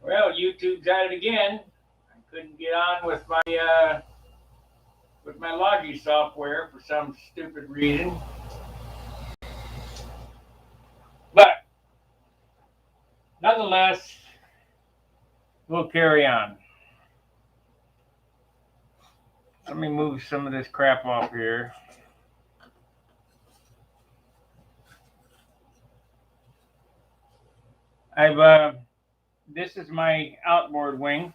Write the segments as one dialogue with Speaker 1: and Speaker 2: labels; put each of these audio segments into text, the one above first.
Speaker 1: Well, YouTube's at it again. I couldn't get on with my Logi software for some stupid reason, but nonetheless, we'll carry on. Let me move some of this crap off here. This is my outboard wing.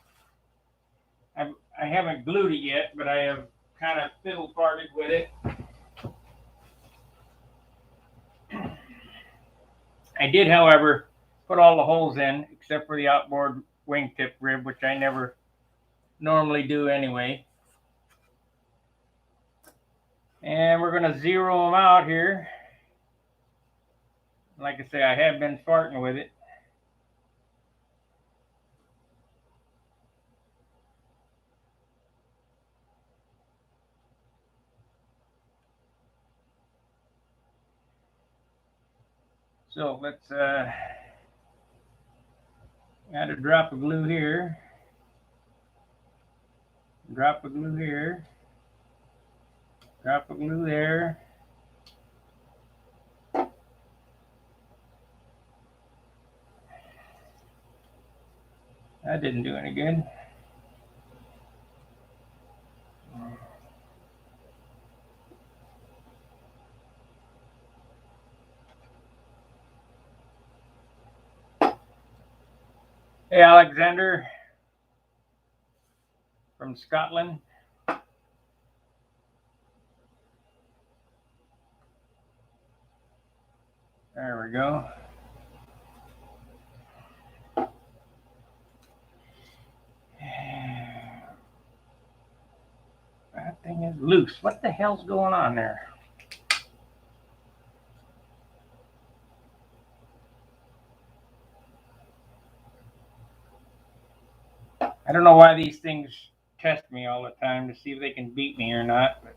Speaker 1: I haven't glued it yet, but I have kind of fiddle farted with it. I did, however, put all the holes in except for the outboard wingtip rib, which I never normally do anyway. And we're going to zero them out here. Like I say, I have been farting with it. So let's add a drop of glue here. Drop of glue here. Drop of glue there. That didn't do any good. Hey, Alexander from Scotland. There we go. That thing is loose. What the hell's going on there? I don't know why these things test me all the time to see if they can beat me or not. But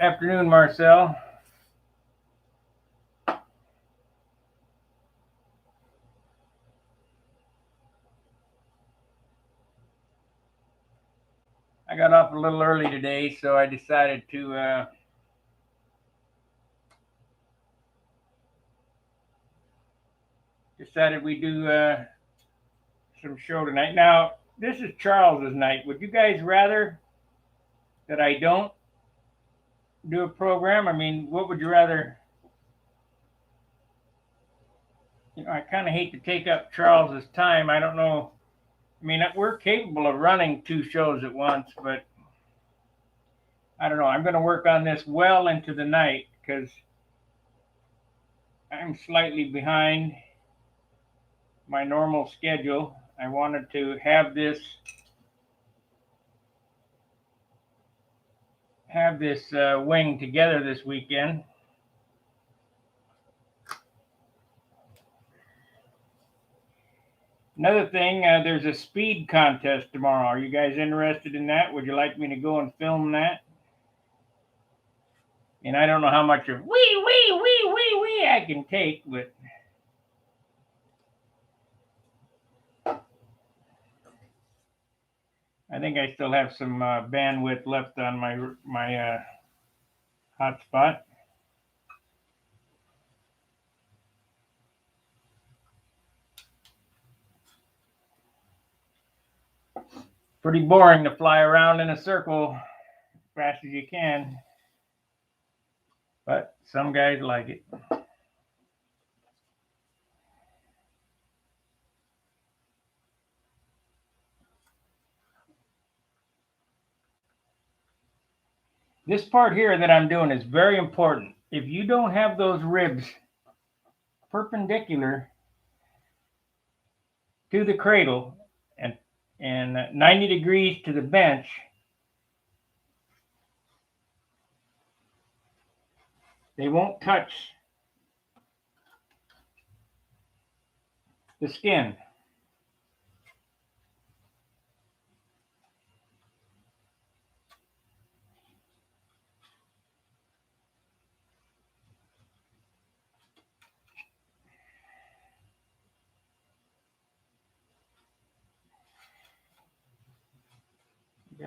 Speaker 1: afternoon, Marcel. I got up a little early today, so I decided to we do some show tonight. Now, this is Charles's night. Would you guys rather that I don't do a program? I mean, what would you rather? You know, I kind of hate to take up Charles's time. I don't know. I mean, we're capable of running 2 shows at once, but I don't know. I'm going to work on this well into the night because I'm slightly behind my normal schedule. I wanted to have this wing together this weekend. Another thing, there's a speed contest tomorrow. Are you guys interested in that? Would you like me to go and film that? And I don't know how much of wee I can take, but I think I still have some bandwidth left on my hotspot. Pretty boring to fly around in a circle as fast as you can, but some guys like it. This part here that I'm doing is very important. If you don't have those ribs perpendicular to the cradle and 90 degrees to the bench, they won't touch the skin.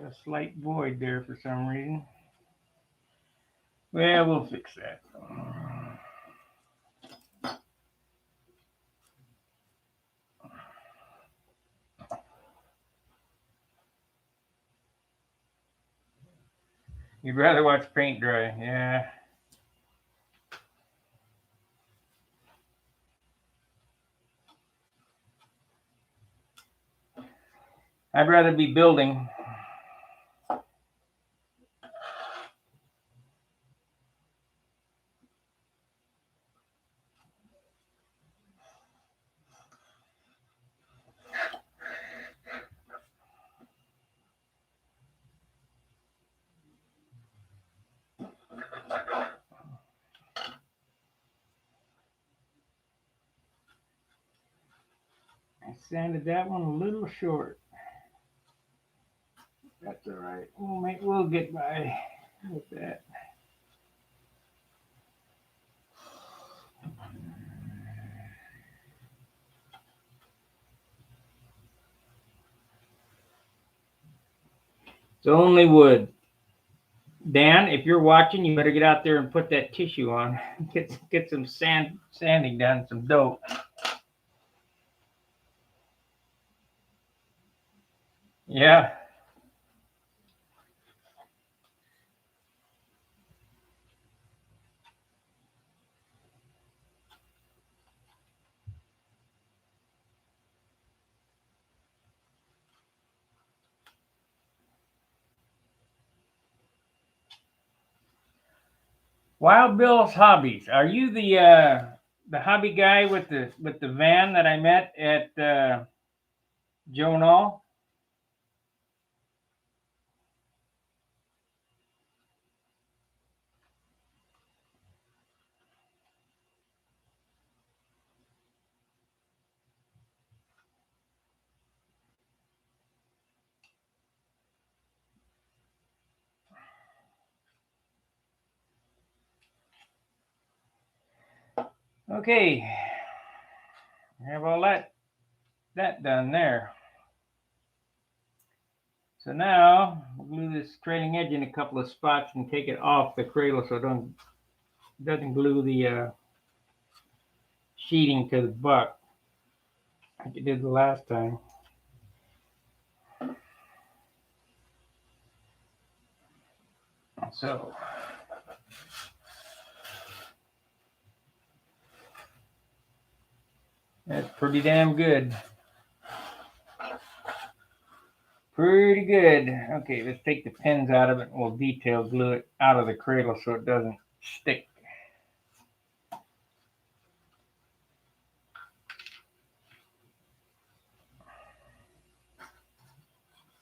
Speaker 1: Got a slight void there for some reason. Well, we'll fix that. You'd rather watch paint dry, yeah. I'd rather be building. I sanded that one a little short. That's all right. We'll get by with that. It's only wood. Dan, if you're watching, you better get out there and put that tissue on. Get some sanding done, some dope. Yeah. Wild Bill's Hobbies. Are you the hobby guy with the van that I met at Joe Knoll? Okay. Have all that done there. So now we'll glue this trailing edge in a couple of spots and take it off the cradle so it doesn't glue the sheeting to the buck like it did the last time. So that's pretty damn good. Pretty good. Okay, let's take the pins out of it and we'll detail glue it out of the cradle so it doesn't stick.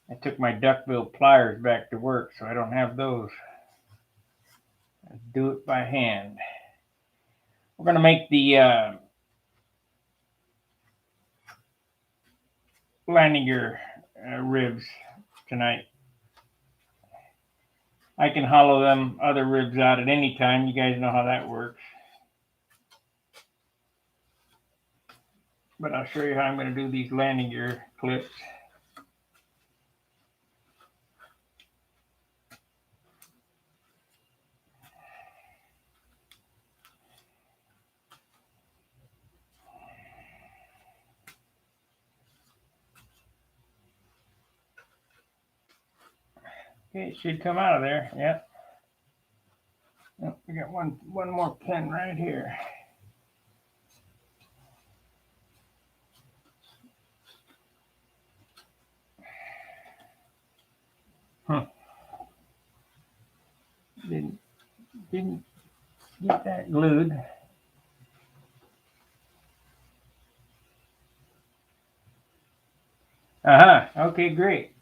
Speaker 1: I took my duckbill pliers back to work, so I don't have those. Let's do it by hand. We're going to make the landing gear ribs tonight. I can hollow them other ribs out at any time. You guys know how that works. But I'll show you how I'm going to do these landing gear clips. Okay, it should come out of there. Yep. Oh, we got one more pin right here. Didn't get that glued. Okay, great.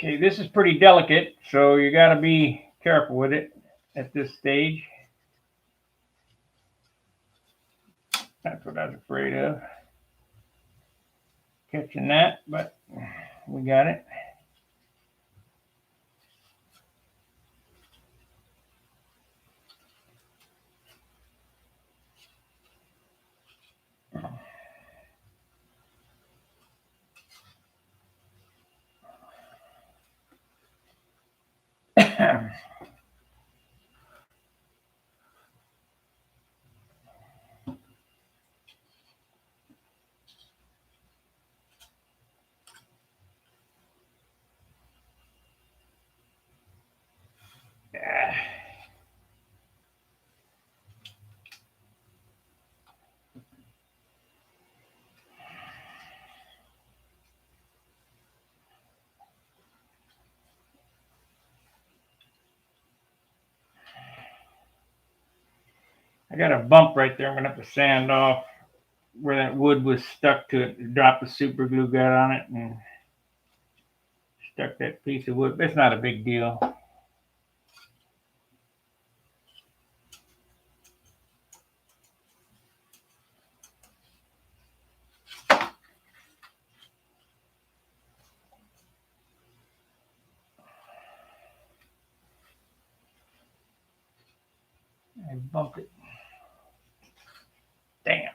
Speaker 1: Okay, this is pretty delicate, so you got to be careful with it at this stage. That's what I was afraid of. Catching that, but we got it. got a bump right there. I'm gonna have to sand off where that wood was stuck to it. Drop a super glue gun on it and stuck that piece of wood. It's not a big deal. I bumped it. Damn.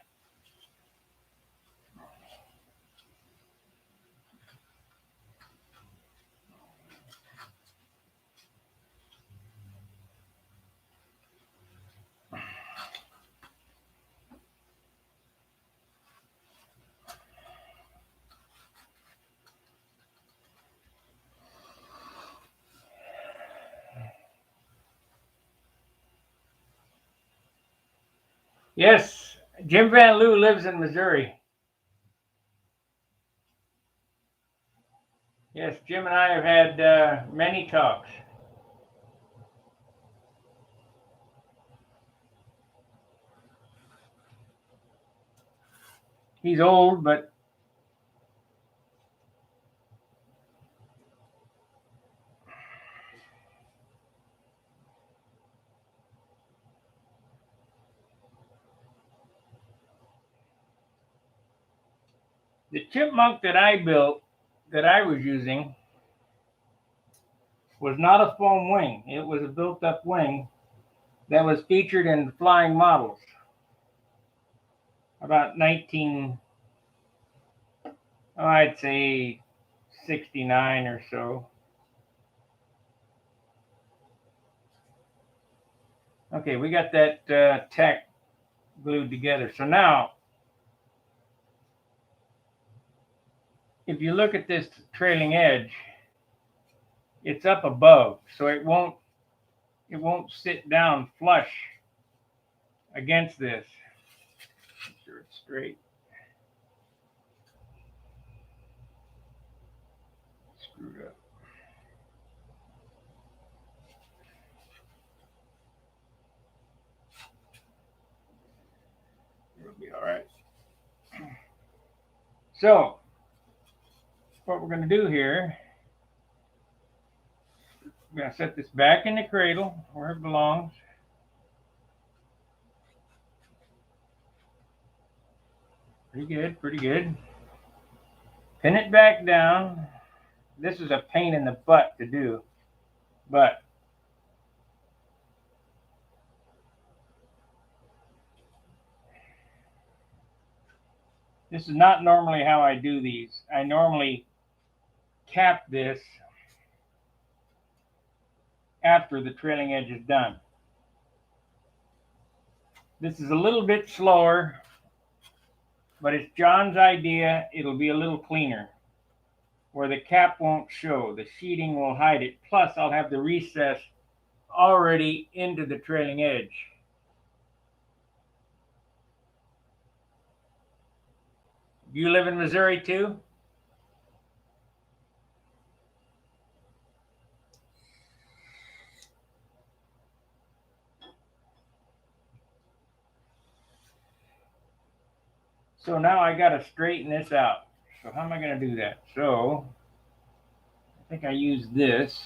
Speaker 1: Yes, Jim Van Loo lives in Missouri. Yes, Jim and I have had many talks. He's old, but the chipmunk that I built, that I was using, was not a foam wing. It was a built-up wing that was featured in flying models about 19, oh, I'd say 69 or so. Okay, we got that tack glued together. So now, if you look at this trailing edge, it's up above, so it won't sit down flush against this. Make sure it's straight. Screwed up. It'll be all right. So, what we're going to do here, we're going to set this back in the cradle where it belongs. Pretty good, pretty good. Pin it back down. This is a pain in the butt to do, but this is not normally how I do these. I normally cap this after the trailing edge is done. This is a little bit slower, but it's John's idea. It'll be a little cleaner, where the cap won't show. The sheeting will hide it. Plus, I'll have the recess already into the trailing edge. You live in Missouri too? So now I got to straighten this out. So how am I going to do that? So I think I use this.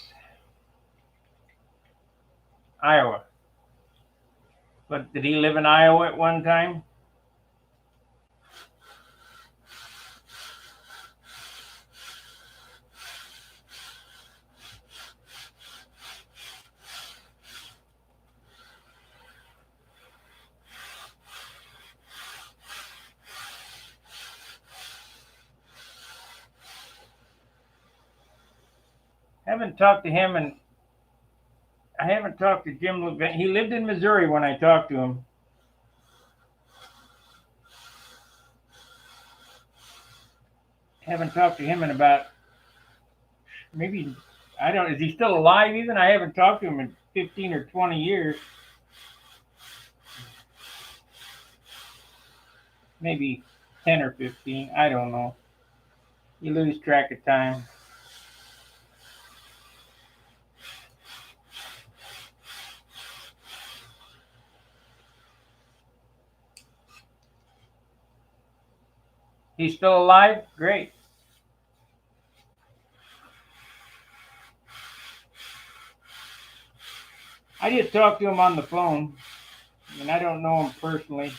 Speaker 1: Iowa. But did he live in Iowa at one time? Haven't talked to him, and I haven't talked to Jim Levin. He lived in Missouri when I talked to him. Haven't talked to him in about maybe, I don't, is he still alive even? I haven't talked to him in 15 or 20 years. Maybe 10 or 15. I don't know. You lose track of time. He's still alive? Great. I just talked to him on the phone. I mean, I don't know him personally.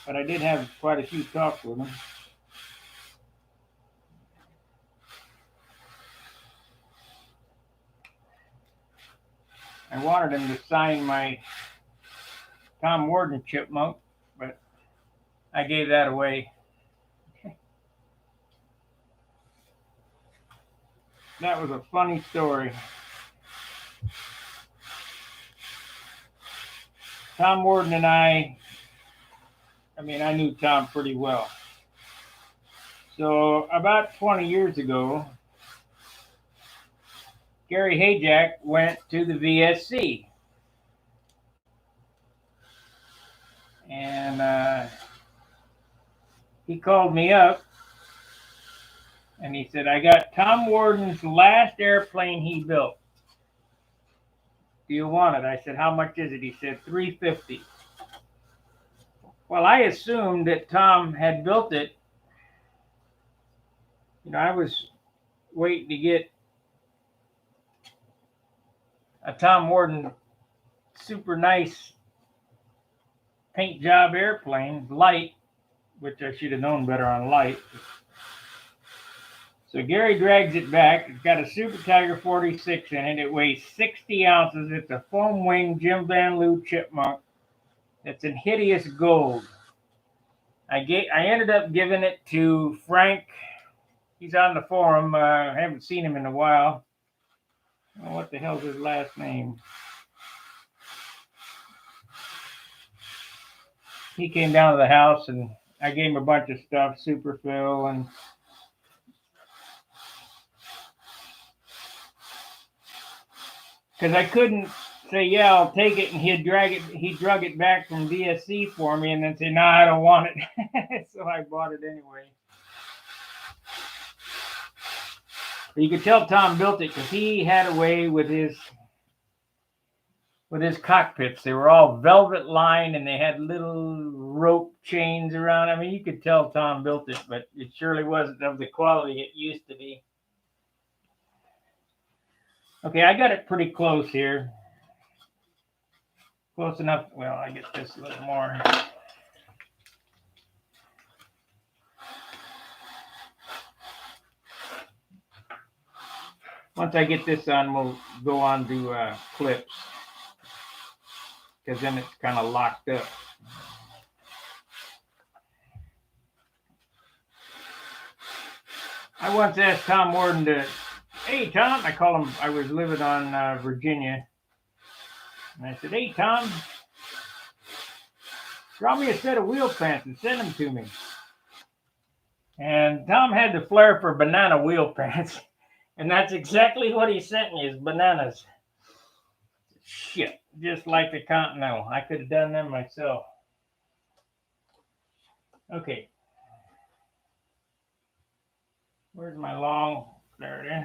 Speaker 1: But I did have quite a few talks with him. I wanted him to sign my Tom Warden chipmunk, but I gave that away. That was a funny story. Tom Warden and I knew Tom pretty well. So about 20 years ago, Gary Hayjack went to the VSC. And he called me up and he said, I got Tom Warden's last airplane he built. Do you want it? I said, how much is it? He said, $350. Well, I assumed that Tom had built it. I was waiting to get a Tom Warden super nice paint job airplane, light, which I should have known better on light. So Gary drags it back. It's got a Super Tiger 46 in it. It weighs 60 ounces. It's a foam wing Jim Van Leeuw chipmunk. It's in hideous gold. I ended up giving it to Frank. He's on the forum. I haven't seen him in a while. Oh, what the hell's his last name? He came down to the house and I gave him a bunch of stuff, Super Phil, and because I couldn't say, yeah, I'll take it, and he'd drug it back from VSC for me and then say, no, I don't want it. So I bought it anyway. But you could tell Tom built it because he had a way with his cockpits. They were all velvet lined and they had little rope chains around. I mean, you could tell Tom built it, but it surely wasn't of the quality it used to be. Okay, I got it pretty close here. Close enough. Well, I get this a little more. Once I get this on, we'll go on to clips, because then it's kind of locked up. I once asked Tom Warden hey, Tom, I call him, I was living on Virginia. And I said, hey, Tom, draw me a set of wheel pants and send them to me. And Tom had the flair for banana wheel pants. And that's exactly what he sent me, is bananas. Shit, just like the Continental. I could have done them myself. Okay. Where's my long? There it is.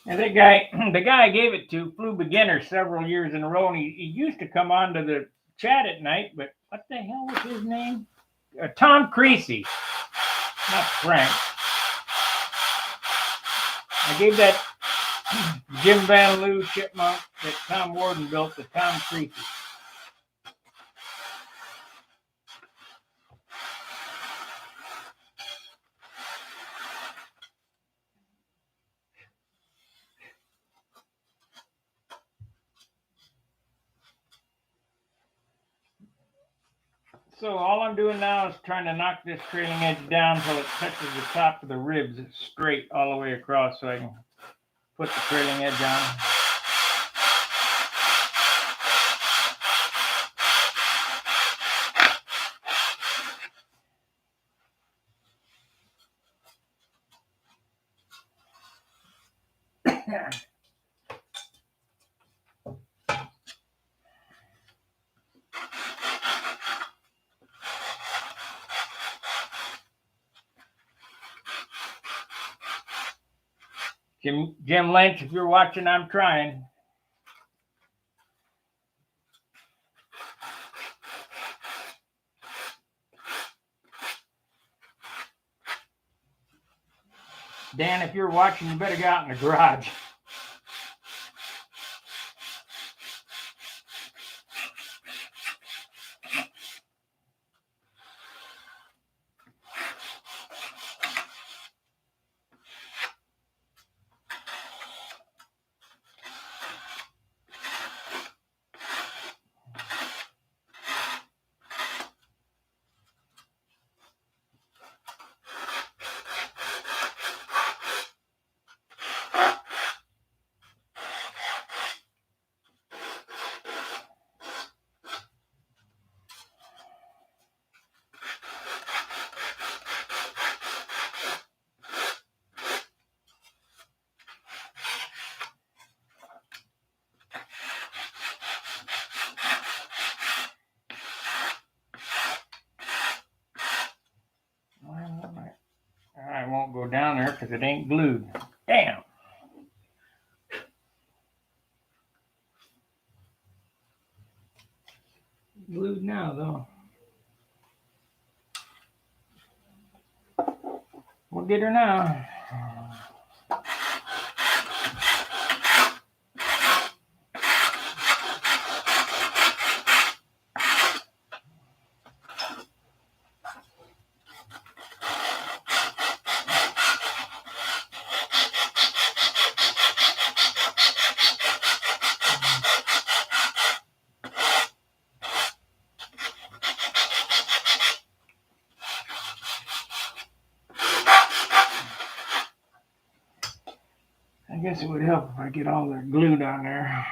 Speaker 1: And the guy I gave it to flew beginner several years in a row, and he used to come on to the chat at night, but what the hell was his name? Tom Creasy, not Frank. I gave that Jim Van Leeuw chipmunk that Tom Warden built to Tom Creasy. So all I'm doing now is trying to knock this trailing edge down until it touches the top of the ribs straight all the way across so I can put the trailing edge on. Jim Lynch, if you're watching, I'm trying. Dan, if you're watching, you better get out in the garage. I won't go down there because it ain't glued. Damn. Glued now, though. We'll get her now. I guess it would help if I get all the glue down there.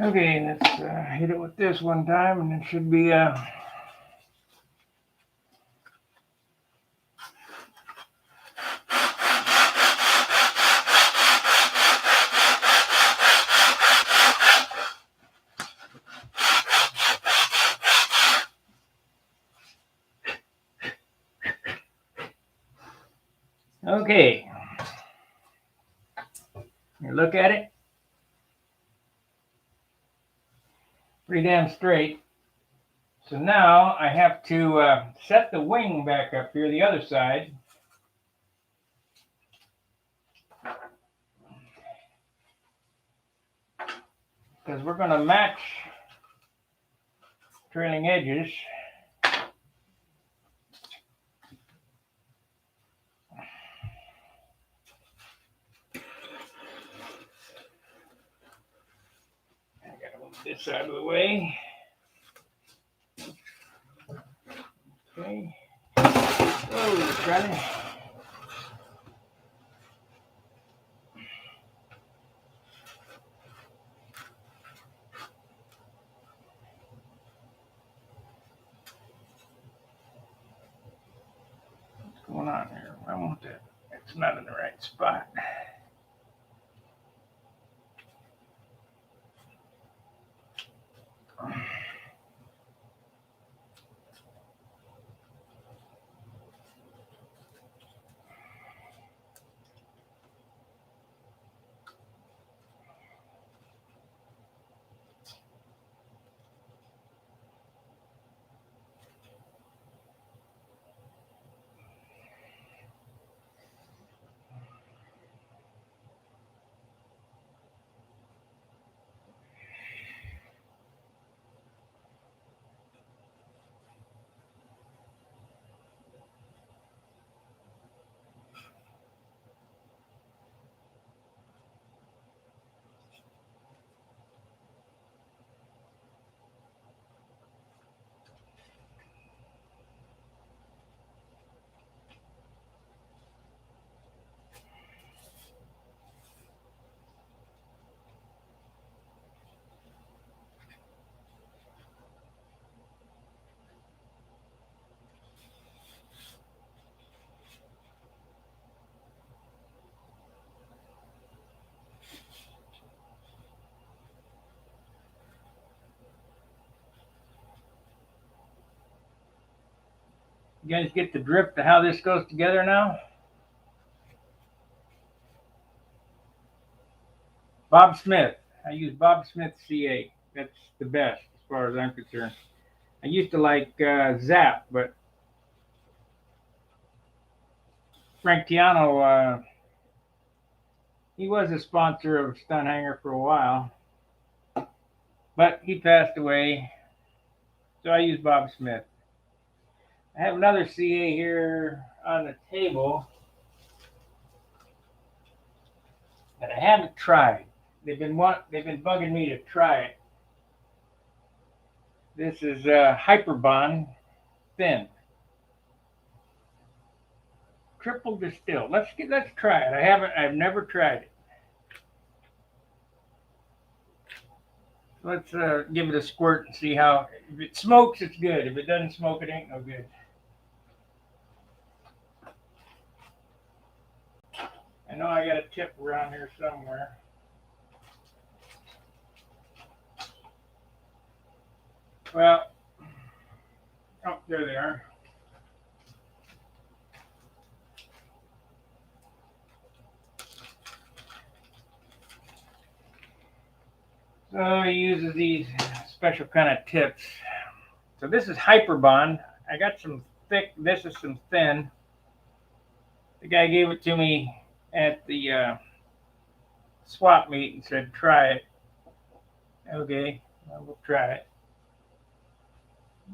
Speaker 1: Okay, let's hit it with this one time, and it should be okay. You look at it. Pretty damn straight. So now I have to set the wing back up here, the other side. Because we're going to match trailing edges. I got to move this out of the way. Okay. Oh, got it. What's going on here? I want that. It's not in the right spot. You guys get the drift of how this goes together now? Bob Smith. I use Bob Smith CA. That's the best as far as I'm concerned. I used to like Zap, but Frank Tiano, he was a sponsor of Stunt Hanger for a while, but he passed away, so I use Bob Smith. I have another CA here on the table that I haven't tried. They've been bugging me to try it. This is Hyperbond Thin. Triple distilled. Let's try it. I've never tried it. Let's give it a squirt and see how. If it smokes, it's good. If it doesn't smoke, it ain't no good. I know I got a tip around here somewhere. Well, oh, there they are. So he uses these special kind of tips. So this is Hyperbond. I got some thick. This is some thin. The guy gave it to me at the swap meet and said, "Try it." Okay, well, we'll try it.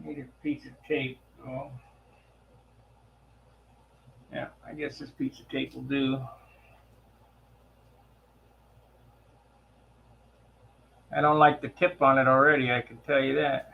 Speaker 1: Need a piece of tape. Oh, yeah. I guess this piece of tape will do. I don't like the tip on it already. I can tell you that.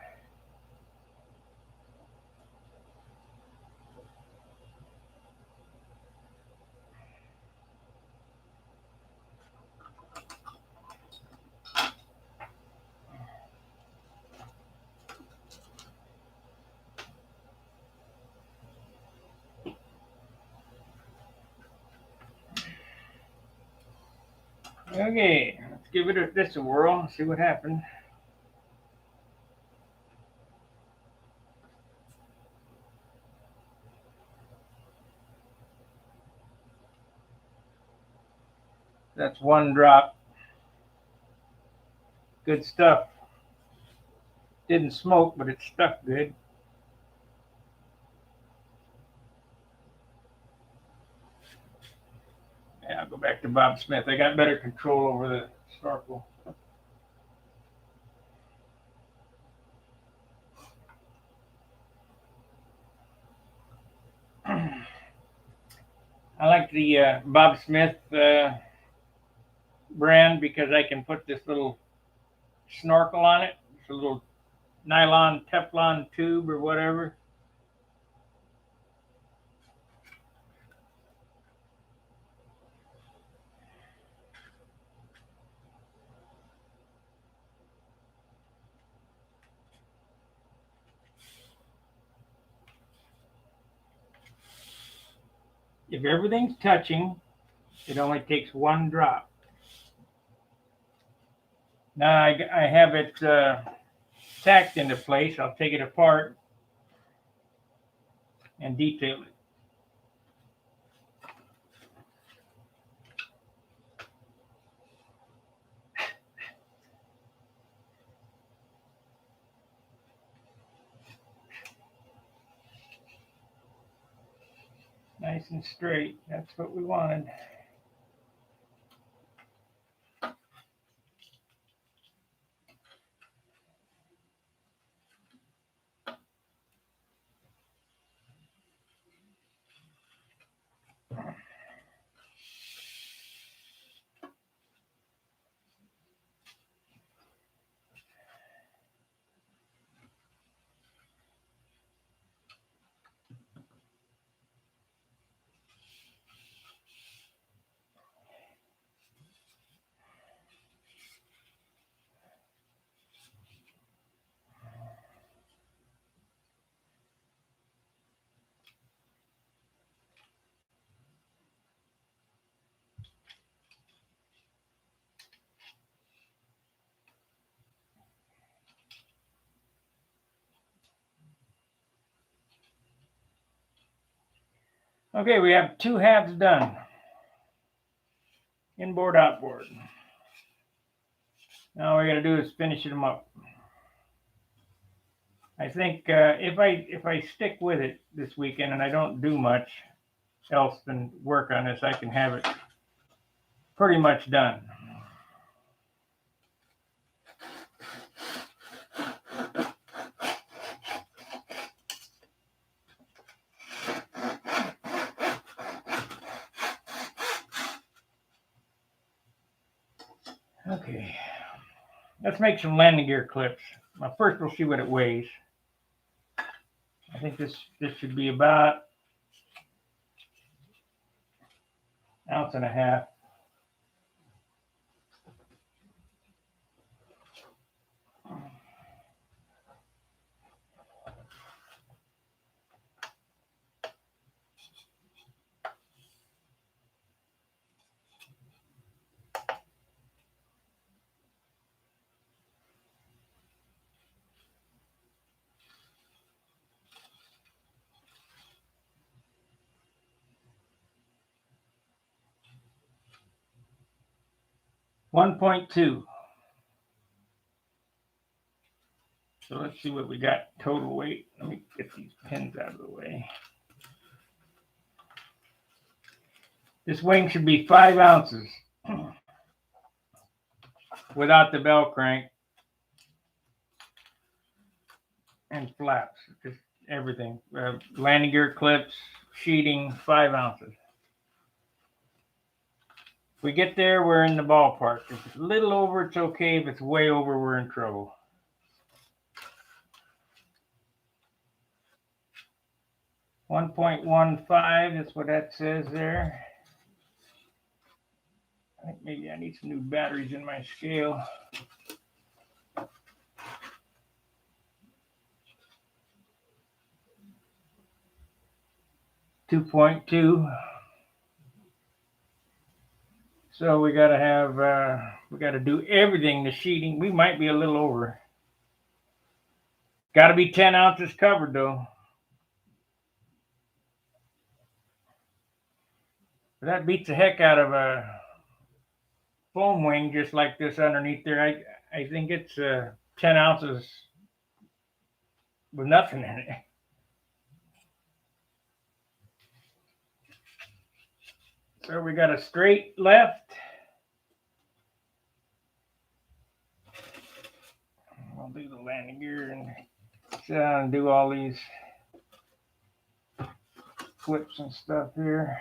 Speaker 1: Okay, let's give this a whirl and see what happens. That's one drop. Good stuff. Didn't smoke, but it stuck good. Yeah, I'll go back to Bob Smith. I got better control over the snorkel. I like the Bob Smith brand because I can put this little snorkel on it. It's a little nylon Teflon tube or whatever. If everything's touching, it only takes one drop. Now I have it tacked into place. I'll take it apart and detail it. Nice and straight. That's what we wanted. Okay, we have 2 halves done. Inboard, outboard. Now all we got to do is finish them up. I think if I stick with it this weekend and I don't do much else than work on this, I can have it pretty much done. Okay, let's make some landing gear clips. Now first we'll see what it weighs. I think this should be about 1.5 ounces. 1.2. So let's see what we got total weight. Let me get these pins out of the way. This wing should be 5 ounces without the bell crank and flaps. Just everything. Landing gear clips, sheeting, 5 ounces. If we get there, we're in the ballpark. If it's a little over, it's okay. If it's way over, we're in trouble. 1.15, that's what that says there. I think maybe I need some new batteries in my scale. 2.2. So we got to have, we got to do everything. The sheeting, we might be a little over. Got to be 10 ounces covered though. That beats the heck out of a foam wing just like this underneath there. I think it's 10 ounces with nothing in it. So we got a straight left. I'll do the landing gear and sit down and do all these flips and stuff here.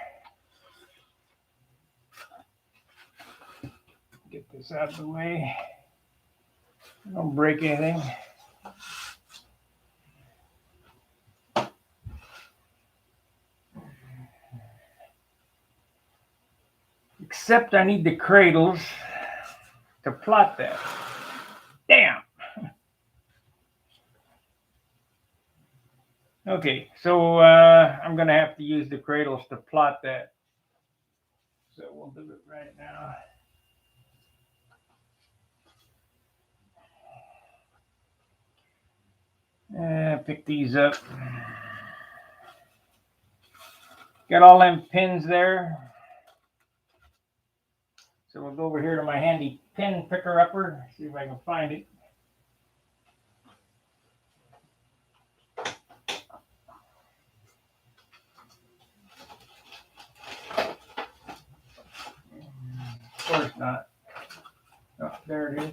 Speaker 1: Get this out of the way. Don't break anything. Except I need the cradles to plot that. Damn. Okay, so I'm going to have to use the cradles to plot that. So we'll do it right now. Pick these up. Got all them pins there. So we'll go over here to my handy pin picker upper, see if I can find it. Of course not. Oh, there it is.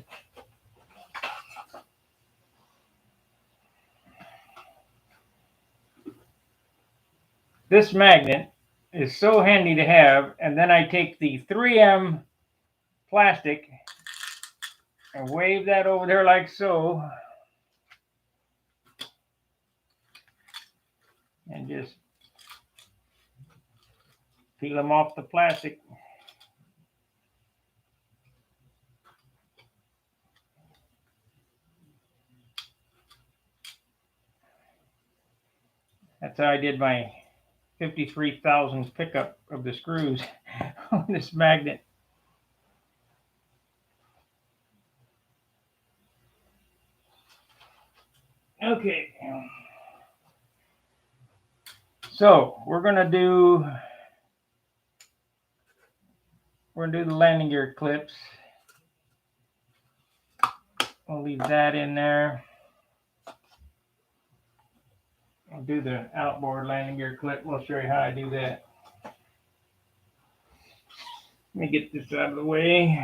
Speaker 1: This magnet is so handy to have, and then I take the 3M plastic and wave that over there like so, and just peel them off the plastic. That's how I did my 53,000 pickup of the screws on this magnet. Okay. So we're gonna do the landing gear clips. We'll leave that in there. I'll do the outboard landing gear clip. We'll show you how I do that. Let me get this out of the way.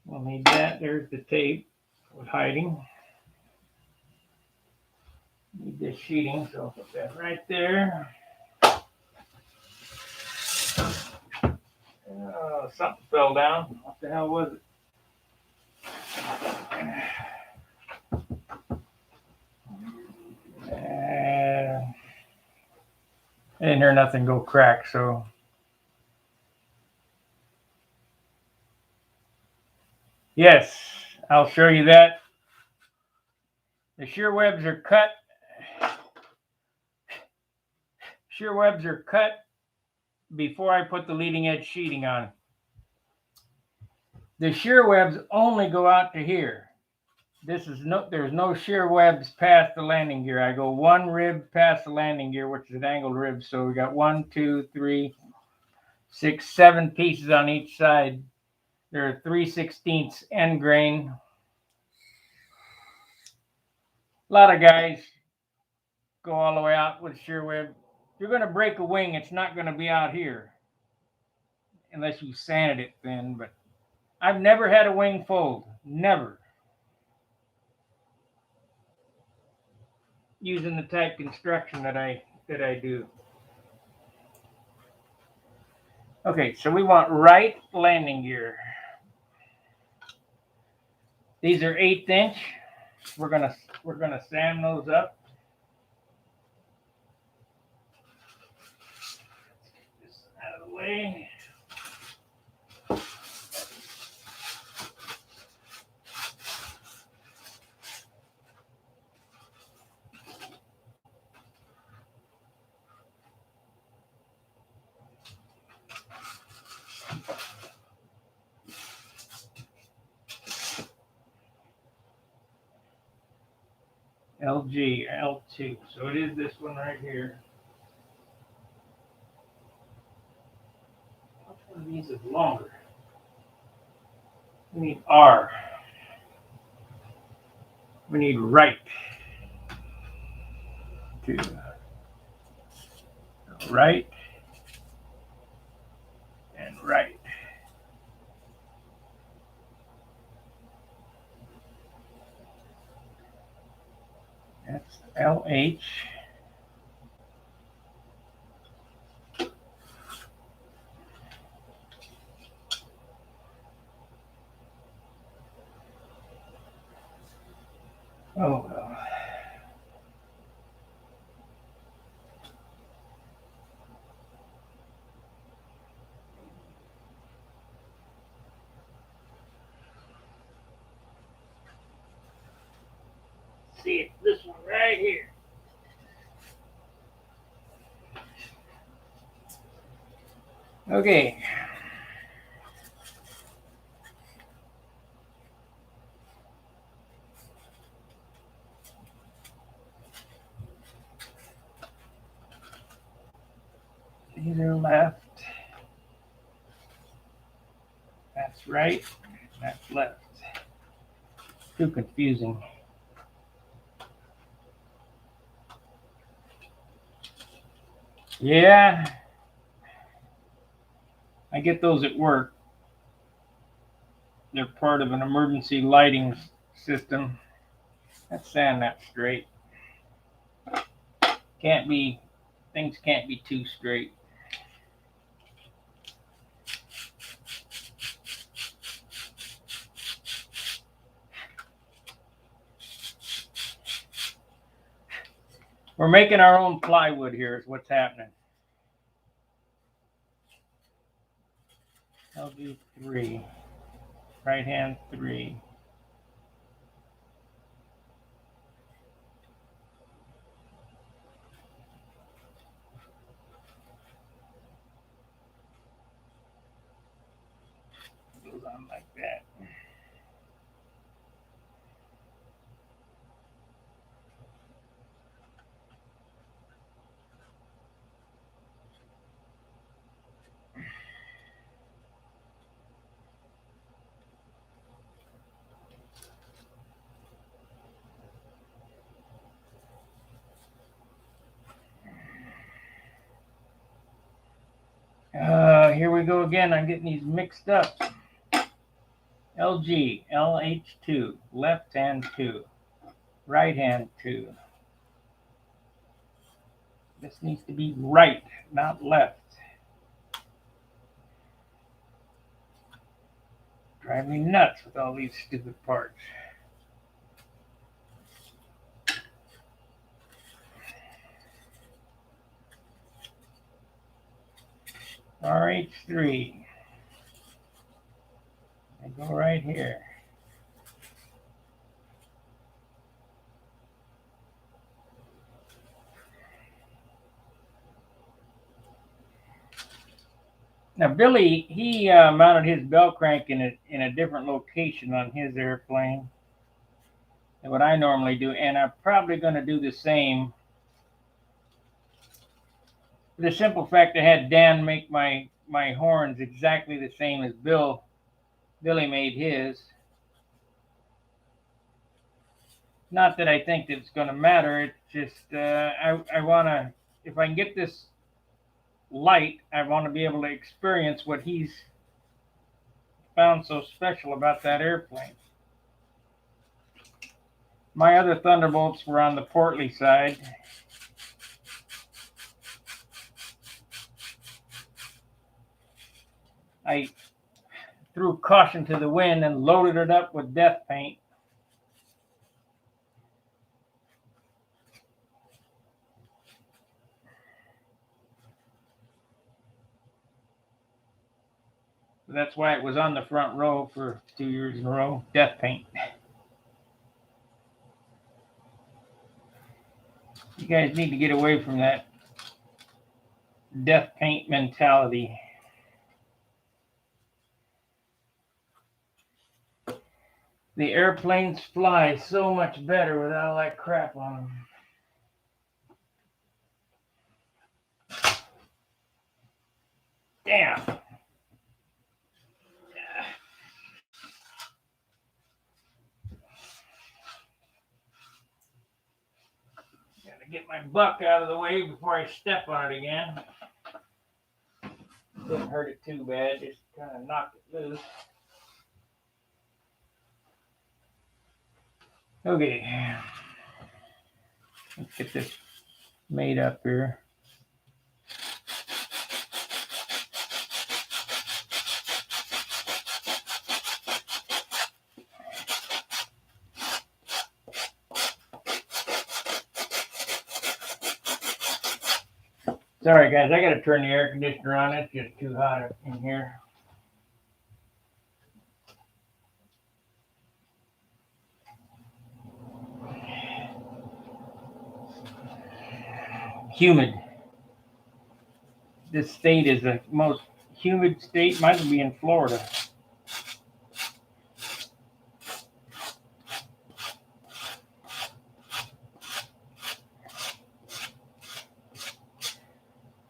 Speaker 1: We'll need that. There's the tape with hiding. Need this sheeting, so I'll put that right there. Something fell down. What the hell was it? I didn't hear nothing go crack, so. Yes, I'll show you that. The shear webs are cut. Shear webs are cut before I put the leading edge sheeting on. The shear webs only go out to here. There's no shear webs past the landing gear. I go one rib past the landing gear, which is an angled rib. So we got 1, 2, 3, 6, 7 pieces on each side. There are 3/16 end grain. A lot of guys go all the way out with shear web. If you're going to break a wing, it's not going to be out here unless you sanded it thin. But I've never had a wing fold. Never. Using the type construction that I do. Okay, so we want right landing gear. These are 1/8 inch. We're gonna sand those up. Get this out of the way. LG, L2. So it is this one right here. Which one of these is longer? We need R. We need right. Two. Right. And right. That's LH. Oh well. See, it's this one right here. Okay. These are left. That's right. That's left. Too confusing. Yeah. I get those at work. They're part of an emergency lighting system. Let's sand that straight. Things can't be too straight. We're making our own plywood here is what's happening. I'll do 3. Right hand 3. Goes on like that. here we go again. I'm getting these mixed up. LG, LH2, left hand 2, right hand 2. This needs to be right, not left. Drive me nuts with all these stupid parts. RH3. I go right here. Now Billy, he mounted his bell crank in a different location on his airplane than what I normally do, and I'm probably going to do the same. For the simple fact I had Dan make my horns exactly the same as Billy made his. Not that I think that it's going to matter. It's just I want to, if I can get this light, I want to be able to experience what he's found so special about that airplane. My other Thunderbolts were on the portly side. I threw caution to the wind and loaded it up with death paint. That's why it was on the front row for 2 years in a row. Death paint. You guys need to get away from that death paint mentality. The airplanes fly so much better without all that crap on them. Damn. Gotta get my buck out of the way before I step on it again. Didn't hurt it too bad, just kind of knocked it loose. Okay. Let's get this made up here. Sorry guys, I gotta turn the air conditioner on. It's just too hot in here. Humid. This state is the most humid state. Might be in Florida.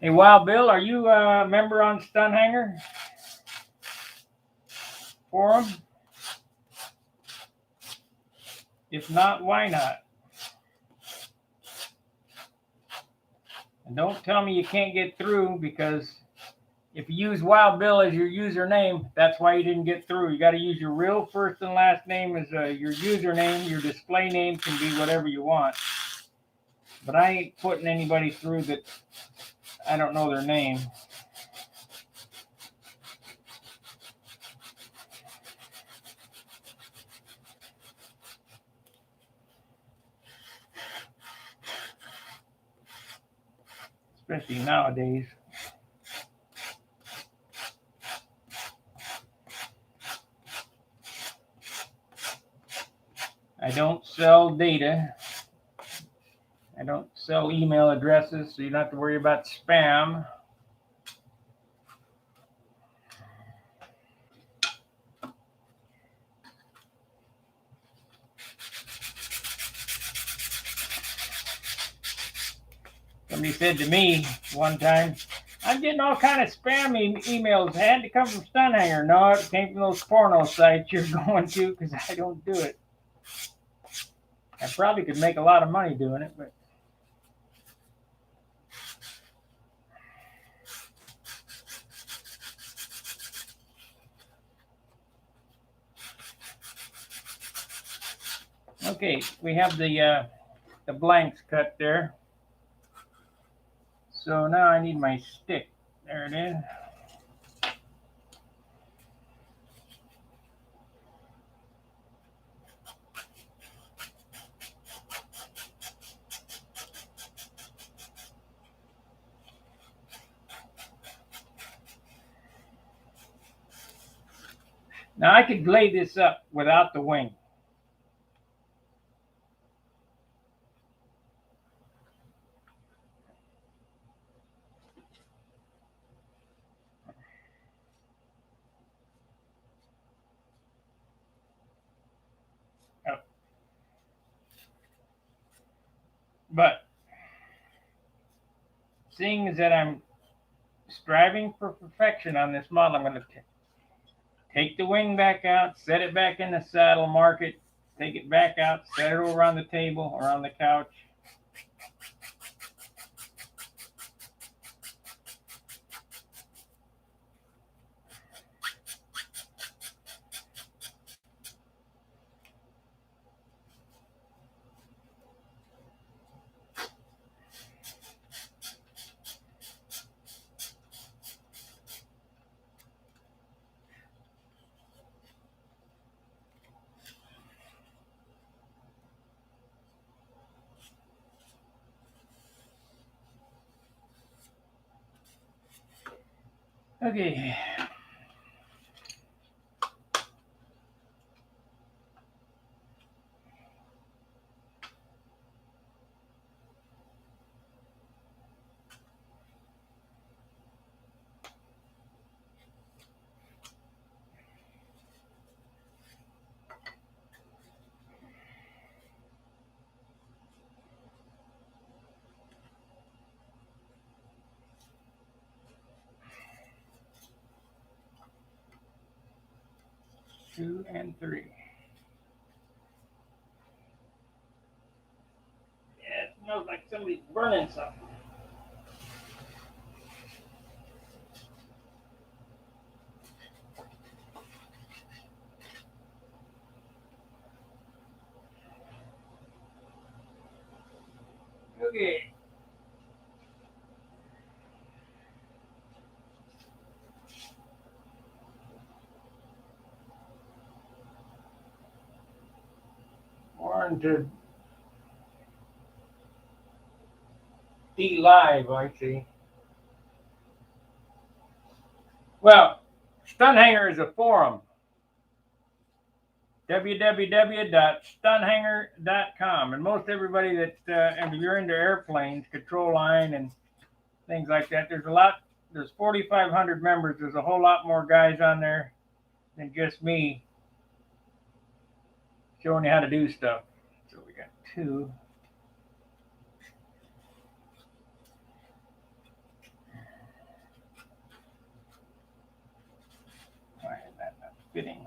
Speaker 1: Hey, Wild Bill, are you a member on Stunt Hanger Forum? If not, why not? And don't tell me you can't get through, because if you use Wild Bill as your username, that's why you didn't get through. You got to use your real first and last name as your username. Your display name can be whatever you want. But I ain't putting anybody through that I don't know their name. Especially nowadays. I don't sell data. I don't sell email addresses, so you don't have to worry about spam. Somebody said to me one time, I'm getting all kind of spam emails. It had to come from Stunt Hanger. No, it came from those porno sites you're going to, because I don't do it. I probably could make a lot of money doing it, but Okay, we have the blanks cut there. So now I need my stick. There it is. Now I could lay this up without the wing. Oh. But seeing as that I'm striving for perfection on this model, I'm going to take the wing back out, set it back in the saddle, mark it, take it back out, set it over on the table or on the couch. Okay. Two and three. Yeah, it smells like somebody's burning something. Okay. More into D Live, I see. Well, Stunt Hanger is a forum. www.stunthanger.com. And most everybody that, if you're into airplanes, control line and things like that, there's 4,500 members. There's a whole lot more guys on there than just me showing you how to do stuff. So we got two. Why is that not fitting?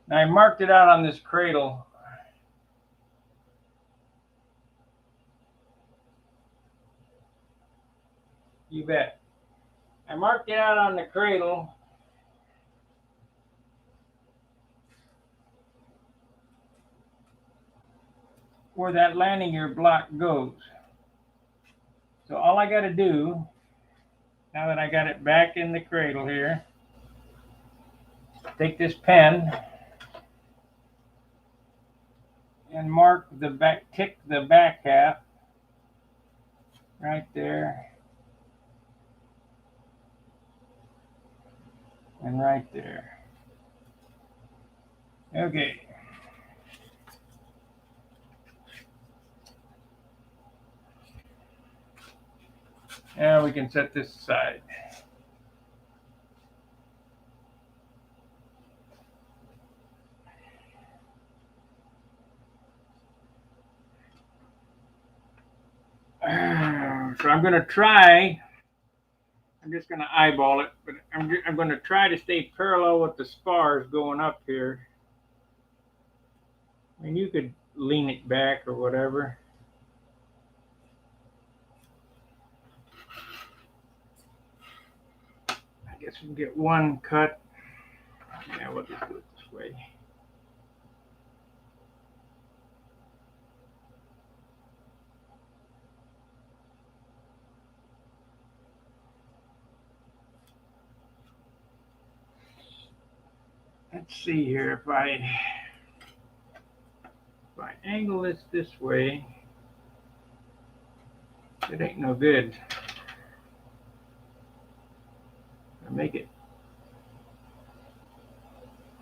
Speaker 1: Now I marked it out on this cradle. You bet. I marked it out on the cradle. Where that landing gear block goes. So all I got to do, now that I got it back in the cradle here, take this pen and mark the back, tick the back half right there and right there. Okay. Now we can set this aside. So I'm going to try. I'm just going to eyeball it, but I'm going to try to stay parallel with the spars going up here. I mean, you could lean it back or whatever. I guess we can get one cut. Yeah, we'll just do it this way. Let's see here, if I angle this way, it ain't no good. I make it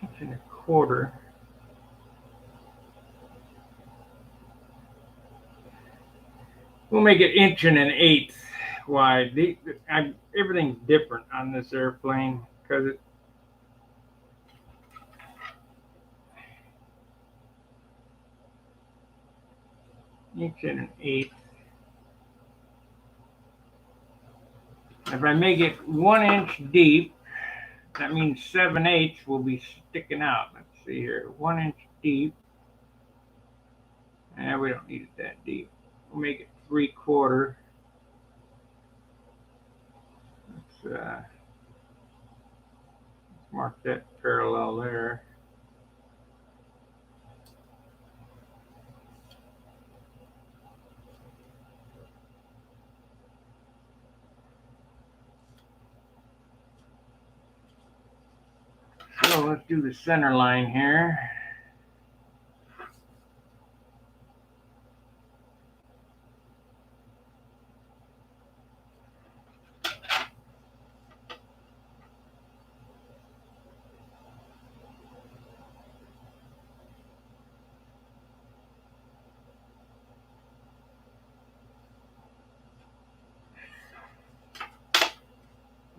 Speaker 1: 1.25 inches. We'll make it 1.125 inches wide. Everything's different on this airplane because it. Inch and an eighth. If I make it 1 inch deep, that means 7/8 will be sticking out. Let's see here, 1 inch deep. We don't need it that deep. We'll make it 3/4. Let's mark that parallel there. So let's do the center line here.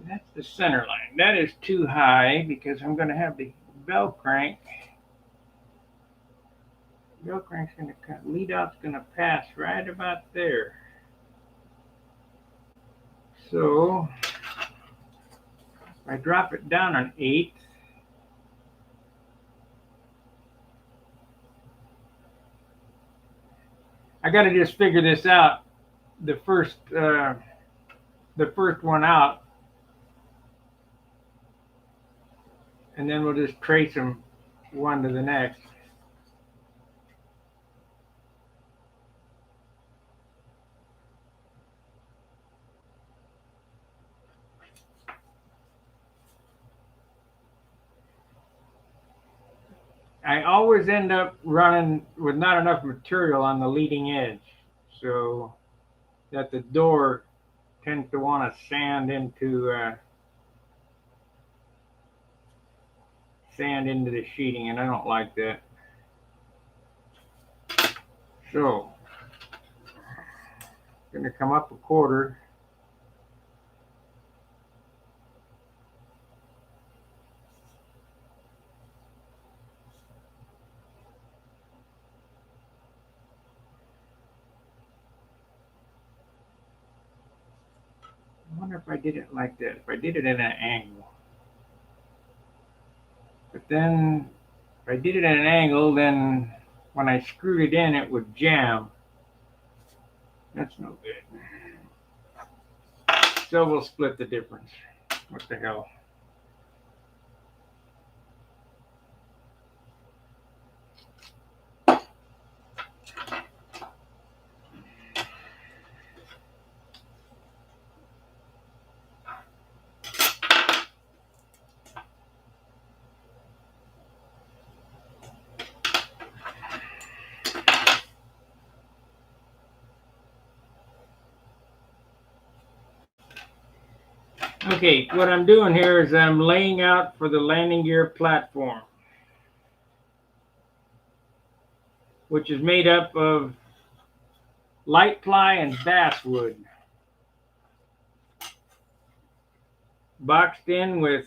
Speaker 1: That's the center line. That is too high because I'm going to have the bell crank. Bell crank's going to cut. Lead out's going to pass right about there. So if I drop it down 1/8. I got to just figure this out. The first one out, and then we'll just trace them one to the next. I always end up running with not enough material on the leading edge, so that the door tends to want to sand into the sheeting, and I don't like that. So I'm going to come up 1/4. I wonder if I did it like that, if I did it at an angle. But then, if I did it at an angle, then when I screwed it in, it would jam. That's no good. So we'll split the difference. What the hell? Okay, what I'm doing here is I'm laying out for the landing gear platform, which is made up of light ply and basswood, boxed in with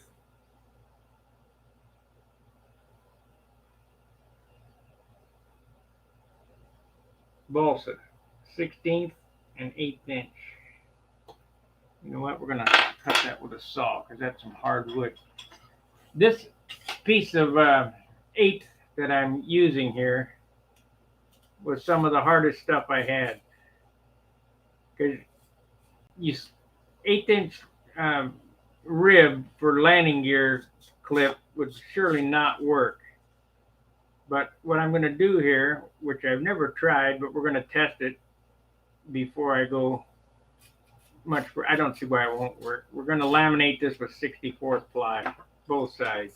Speaker 1: balsa, 1/16 and 1/8 inch. You know what? We're gonna cut that with a saw because that's some hard wood. This piece of 8 that I'm using here was some of the hardest stuff I had. Because you 1/8 inch rib for landing gear clip would surely not work. But what I'm going to do here, which I've never tried, but we're going to test it before I go much. I don't see why it won't work. We're going to laminate this with 64th ply, both sides.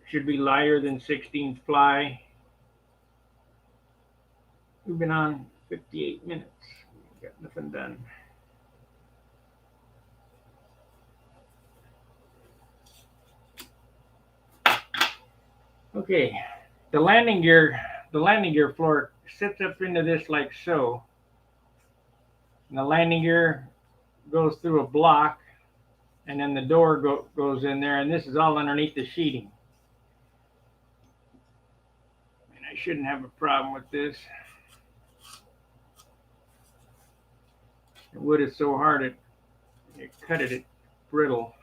Speaker 1: Should be lighter than 16th ply. We've been on 58 minutes. Got nothing done. Okay, the landing gear floor sits up into this like so. And the landing gear goes through a block, and then the door goes in there, and this is all underneath the sheeting. And I shouldn't have a problem with this. The wood is so hard it cut it brittle.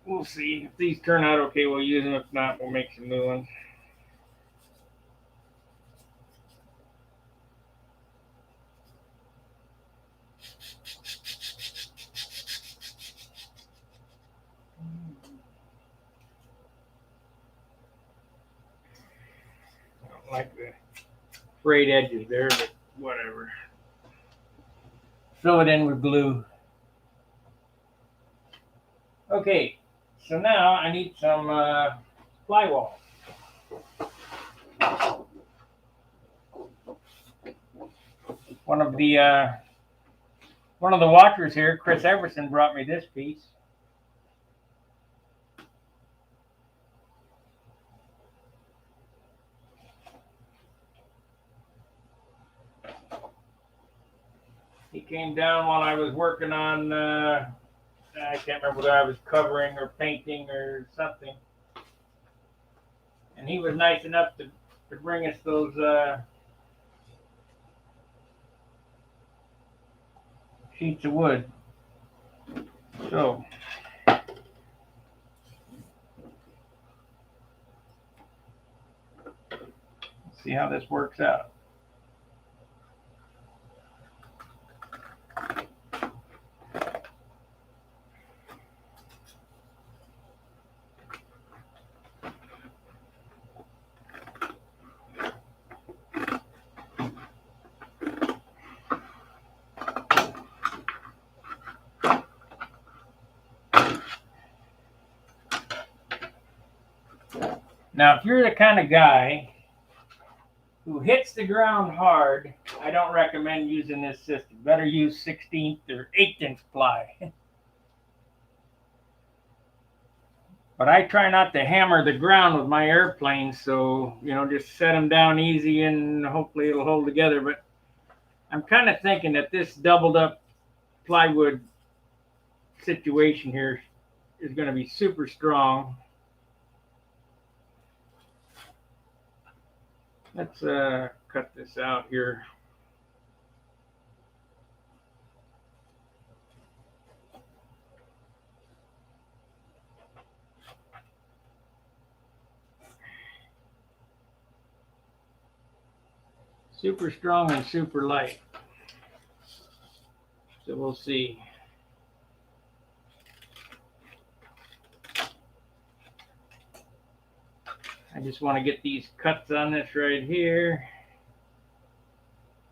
Speaker 1: We'll see. If these turn out okay, we'll use them. If not, we'll make some new ones. I don't like the frayed edges there, but whatever. Fill it in with glue. Okay, so now I need some flywall. One of the watchers here, Chris Everson, brought me this piece. He came down while I was working on, I can't remember whether I was covering or painting or something. And he was nice enough to bring us those sheets of wood. So, let's see how this works out. Now, if you're the kind of guy who hits the ground hard, I don't recommend using this system. Better use 16th or 1/8 ply. But I try not to hammer the ground with my airplanes, so, just set them down easy and hopefully it'll hold together. But I'm kind of thinking that this doubled up plywood situation here is going to be super strong. Let's cut this out here. Super strong and super light. So we'll see. I just want to get these cuts on this right here.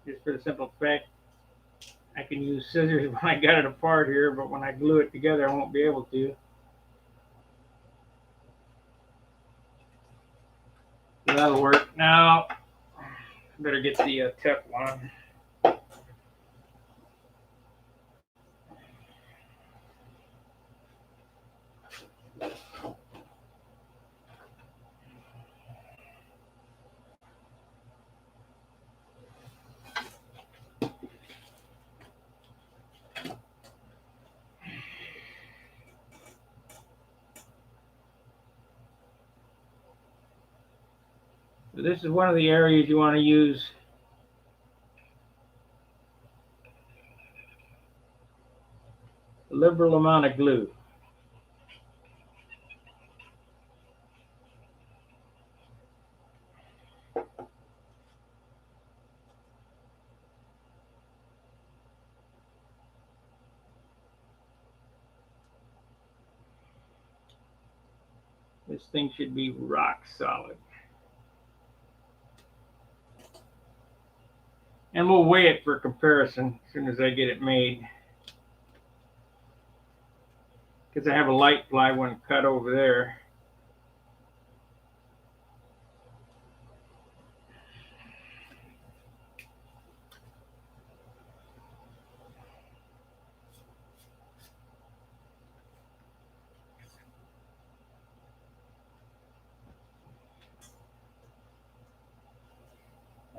Speaker 1: Just for the simple fact, I can use scissors when I got it apart here, but when I glue it together, I won't be able to. So that'll work. Now, I better get the Teflon. So this is one of the areas you want to use a liberal amount of glue. This thing should be rock solid. And we'll weigh it for comparison as soon as I get it made. Because I have a light ply one cut over there.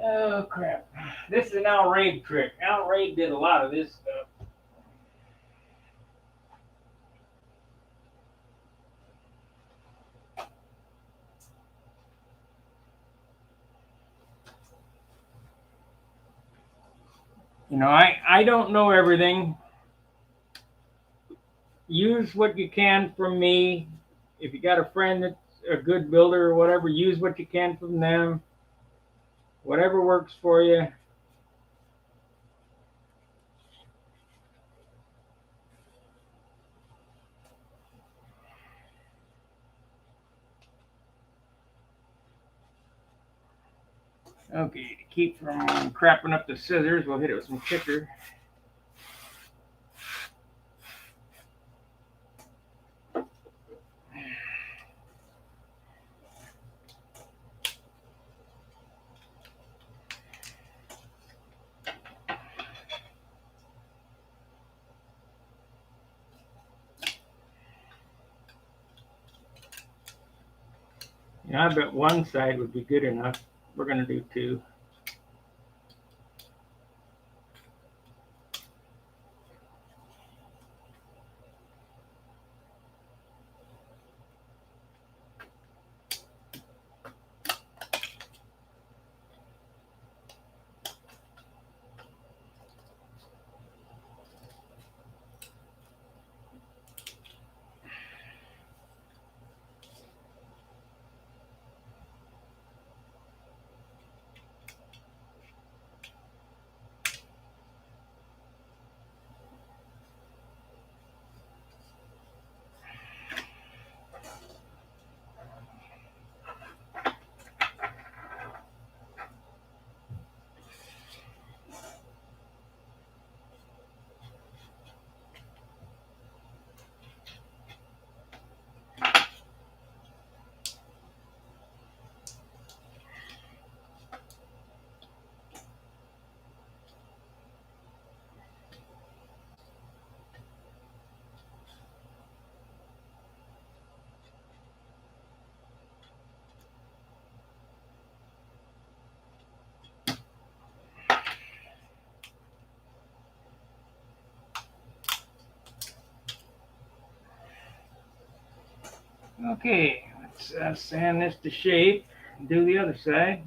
Speaker 1: Oh crap. This is an Al Raid trick. Al Raid did a lot of this stuff. You know, I don't know everything. Use what you can from me. If you got a friend that's a good builder or whatever, use what you can from them. Whatever works for you. Okay, to keep from crapping up the scissors, we'll hit it with some kicker. You know, I bet one side would be good enough. We're going to do two. Okay, let's sand this to shape and do the other side.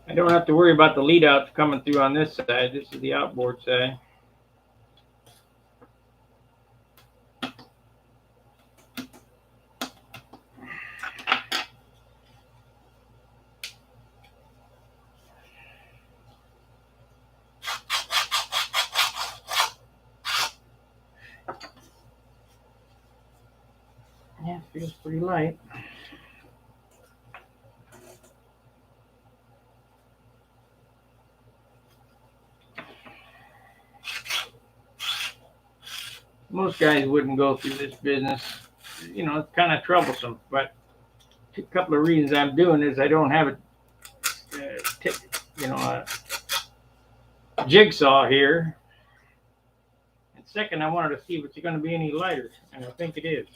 Speaker 1: I don't have to worry about the lead outs coming through on this side. This is the outboard side. Yeah, it feels pretty light. most guys wouldn't go through this business. You know, it's kind of troublesome. But a couple of reasons I'm doing is I don't have a jigsaw here. And second, I wanted to see if it's going to be any lighter, and I think it is.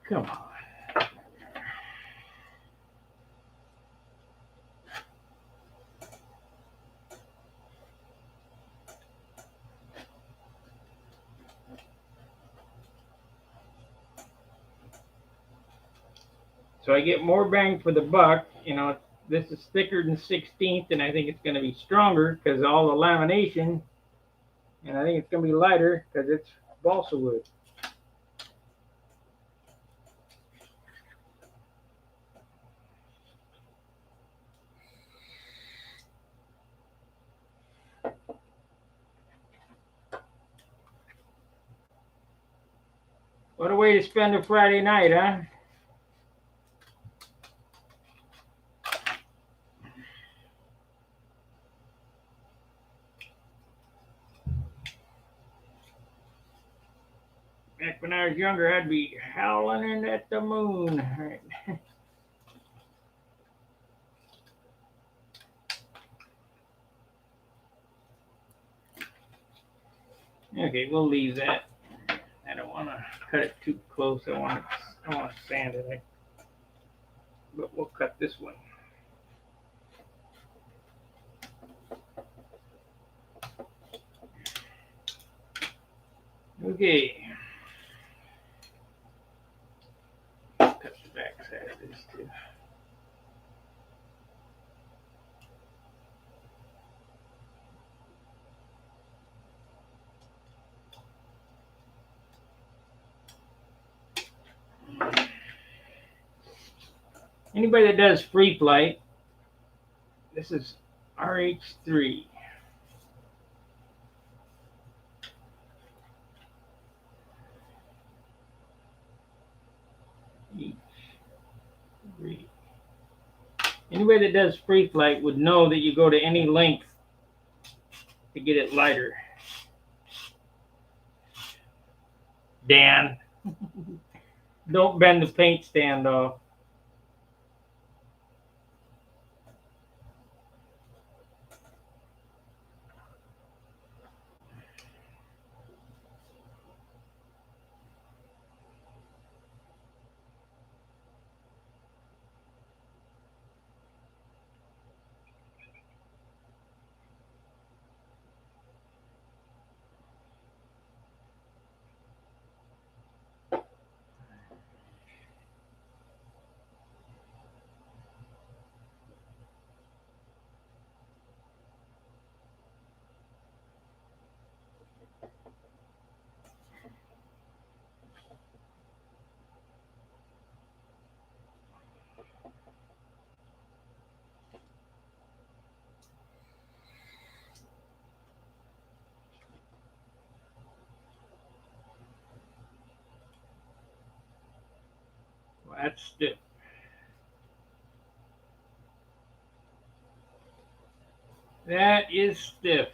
Speaker 1: Come on. So I get more bang for the buck. You know, this is thicker than 16th, and I think it's going to be stronger because of all the lamination. And I think it's going to be lighter because it's balsa wood. What a way to spend a Friday night, huh? Back when I was younger, I'd be howling at the moon. All right. Okay, we'll leave that. I don't want to cut it too close. I want to sand it. But we'll cut this one. Okay. Cut the back side of this too. Anybody that does free flight, this is RH3. H3. Anybody that does free flight would know that you go to any length to get it lighter. Dan, don't bend the paint stand off. Well, that's stiff. That is stiff.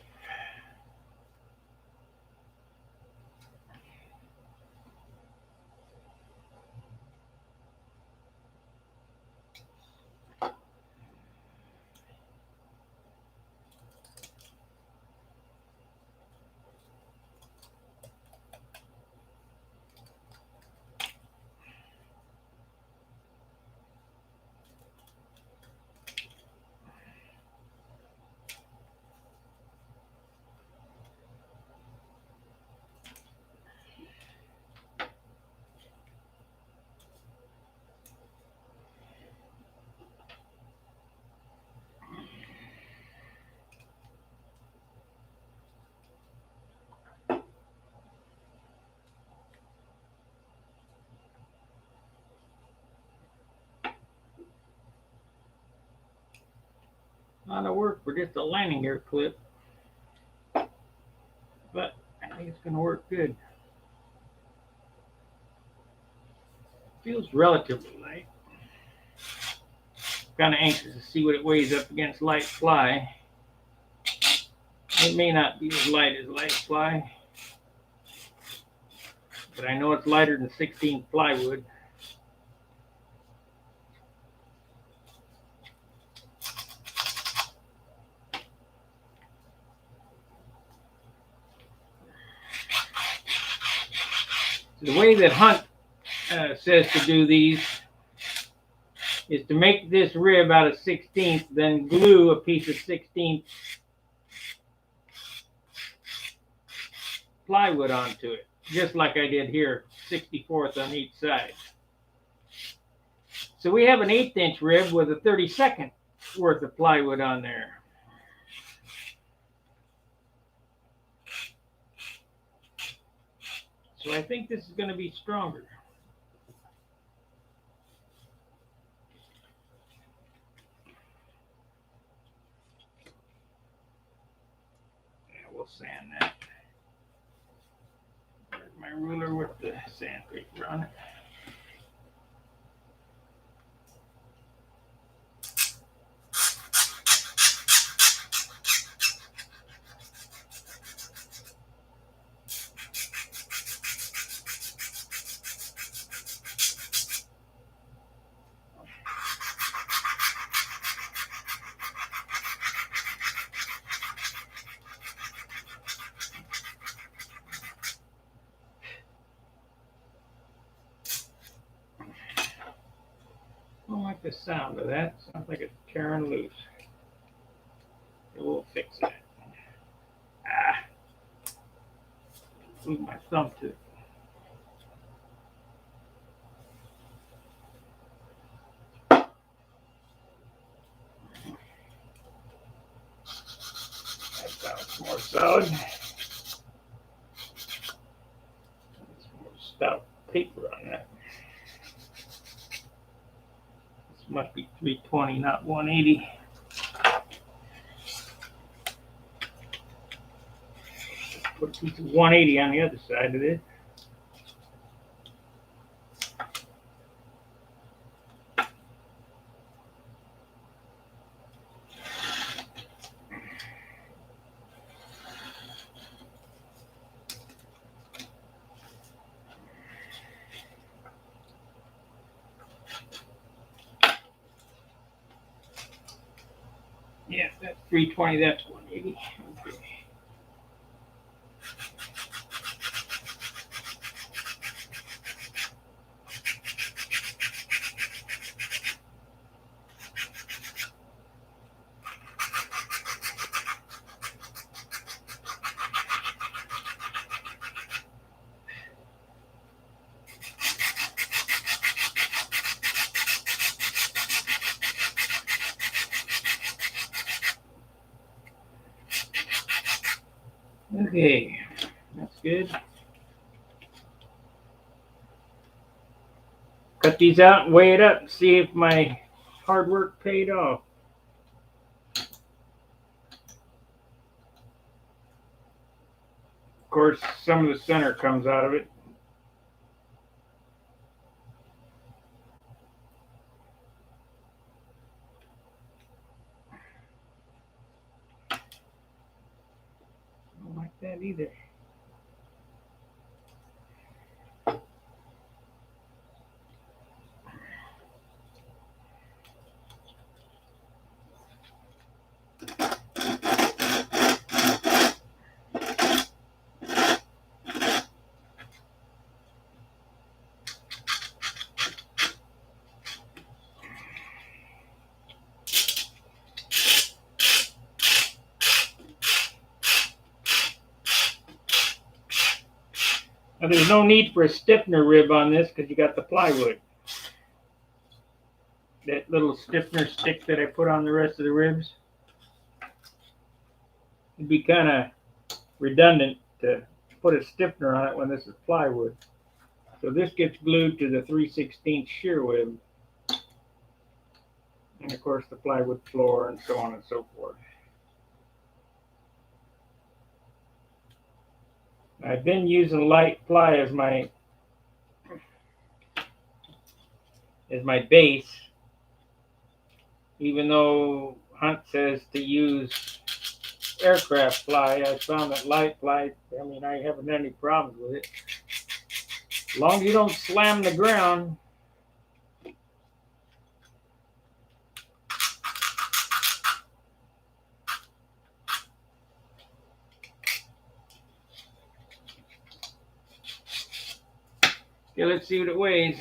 Speaker 1: A lot of work for just a landing gear clip, but I think it's going to work good. Feels relatively light. kind of anxious to see what it weighs up against light ply. It may not be as light as light ply, but I know it's lighter than 16 plywood. The way that Hunt says to do these is to make this rib out of 16th, then glue a piece of 16th plywood onto it, just like I did here, 64th on each side. So we have an 1/8 inch rib with a 32nd worth of plywood on there. So I think this is going to be stronger. Yeah, we'll sand that. There's my ruler with the sandpaper on it. I don't like the sound of that. Sounds like it's tearing loose. We'll fix that. Move my thumb to it. That sounds more solid. There's more stout paper on that. This must be 320, not 180. Put a piece of 180 on the other side of it. Yeah, that's 320, that's 180. Okay. Okay, that's good. Cut these out and weigh it up and see if my hard work paid off. Of course, some of the center comes out of it. I don't like that either. Now, there's no need for a stiffener rib on this because you got the plywood. That little stiffener stick that I put on the rest of the ribs. It'd be kind of redundant to put a stiffener on it when this is plywood. So this gets glued to the 3/16 shear rib. And of course the plywood floor and so on and so forth. I've been using light ply as my base. Even though Hunt says to use aircraft fly, I found that light fly, I mean, I haven't had any problems with it. As long as you don't slam the ground. Okay, let's see what it weighs.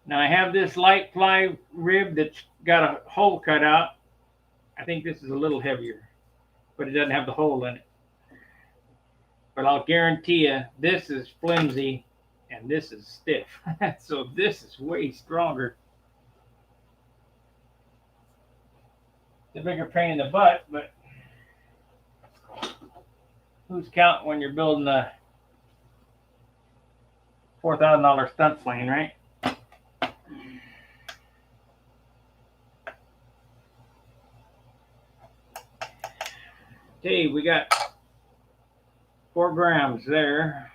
Speaker 1: Now I have this light ply rib that's got a hole cut out. I think this is a little heavier, but it doesn't have the hole in it. But I'll guarantee you, this is flimsy and this is stiff. So this is way stronger. The bigger pain in the butt, but who's counting when you're building a $4,000 stunt plane, right? Okay, we got 4 grams there.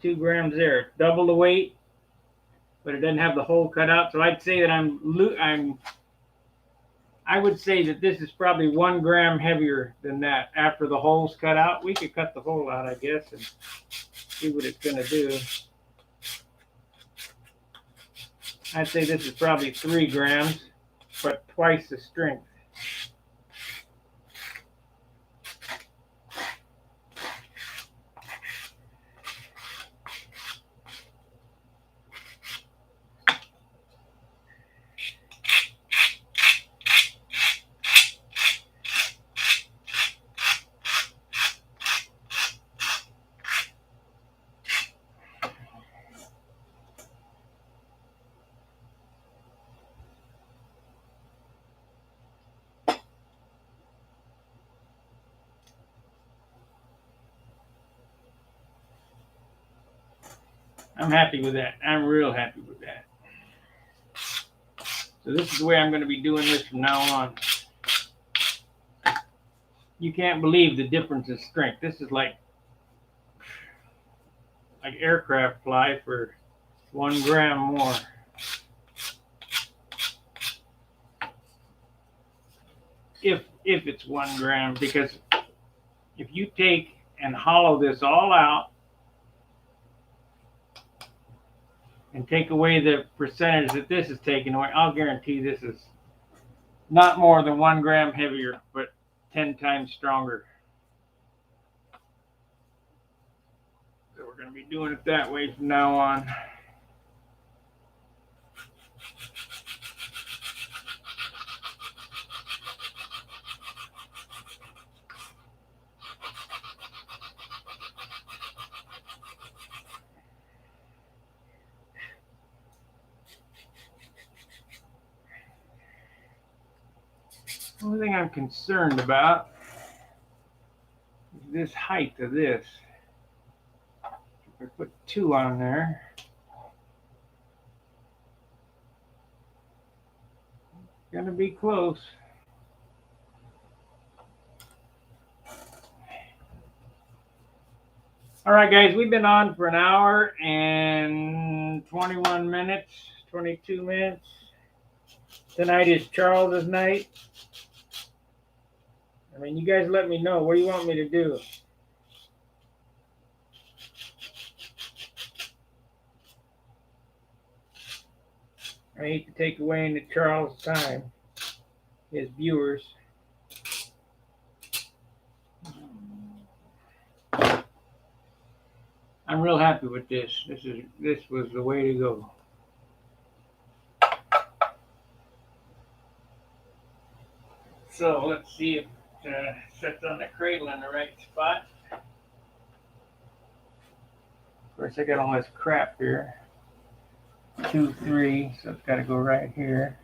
Speaker 1: 2 grams there. Double the weight, but it doesn't have the hole cut out. So I'd say that I would say that this is probably 1 gram heavier than that after the hole's cut out. We could cut the hole out, I guess, and see what it's going to do. I'd say this is probably 3 grams, but twice the strength. I'm happy with that. I'm real happy with that. So this is the way I'm going to be doing this from now on. You can't believe the difference in strength. This is like aircraft fly for 1 gram more. If it's 1 gram, because if you take and hollow this all out and take away the percentage that this is taken away, I'll guarantee this is not more than 1 gram heavier, but 10 times stronger. So we're going to be doing it that way from now on. The only thing I'm concerned about is this height of this. If I put 2 on there, it's gonna be close. All right, guys, we've been on for 1 hour and 21 minutes, 22 minutes. Tonight is Charles's night. I mean, you guys let me know. What do you want me to do? I hate to take away into Charles' time, his viewers. I'm real happy with this. This was the way to go. So let's see if it sets on the cradle in the right spot. Of course, I got all this crap here. 2, 3, so it's got to go right here.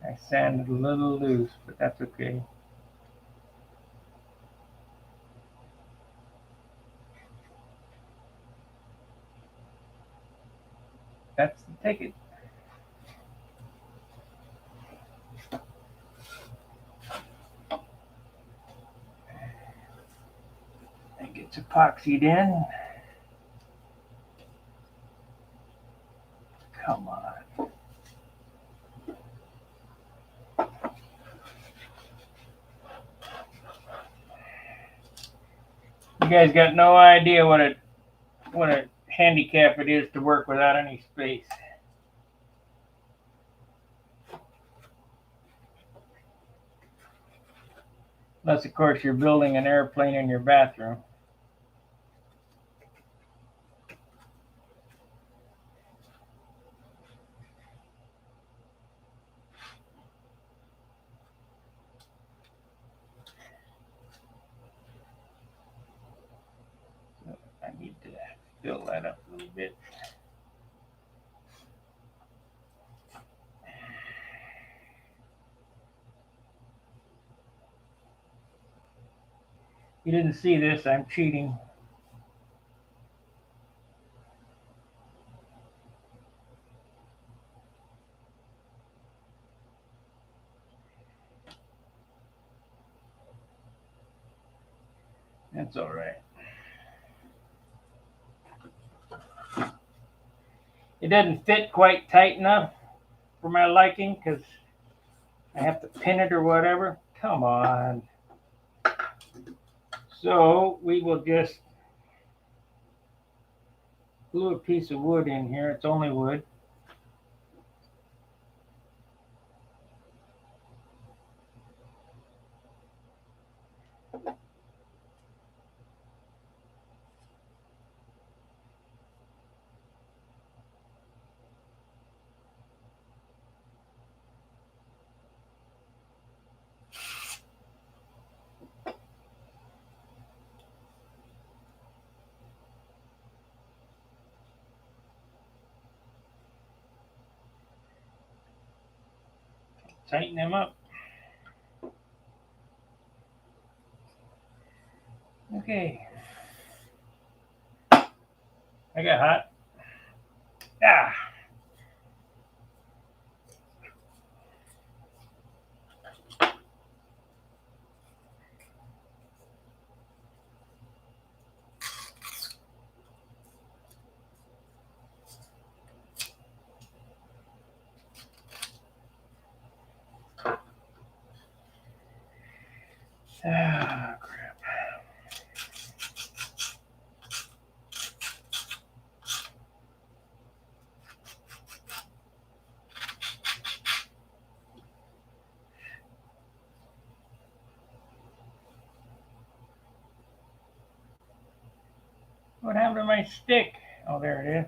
Speaker 1: I sanded a little loose, but that's okay. That's the ticket. epoxied in. Come on. You guys got no idea what a handicap it is to work without any space. Unless, of course, you're building an airplane in your bathroom. I need to fill that up a little bit. You didn't see this, I'm cheating. That's all right. It doesn't fit quite tight enough for my liking because I have to pin it or whatever. Come on. So we will just glue a piece of wood in here. It's only wood. Tighten them up. Okay. I got hot. Ah. Ah, crap. What happened to my stick? Oh, there it is.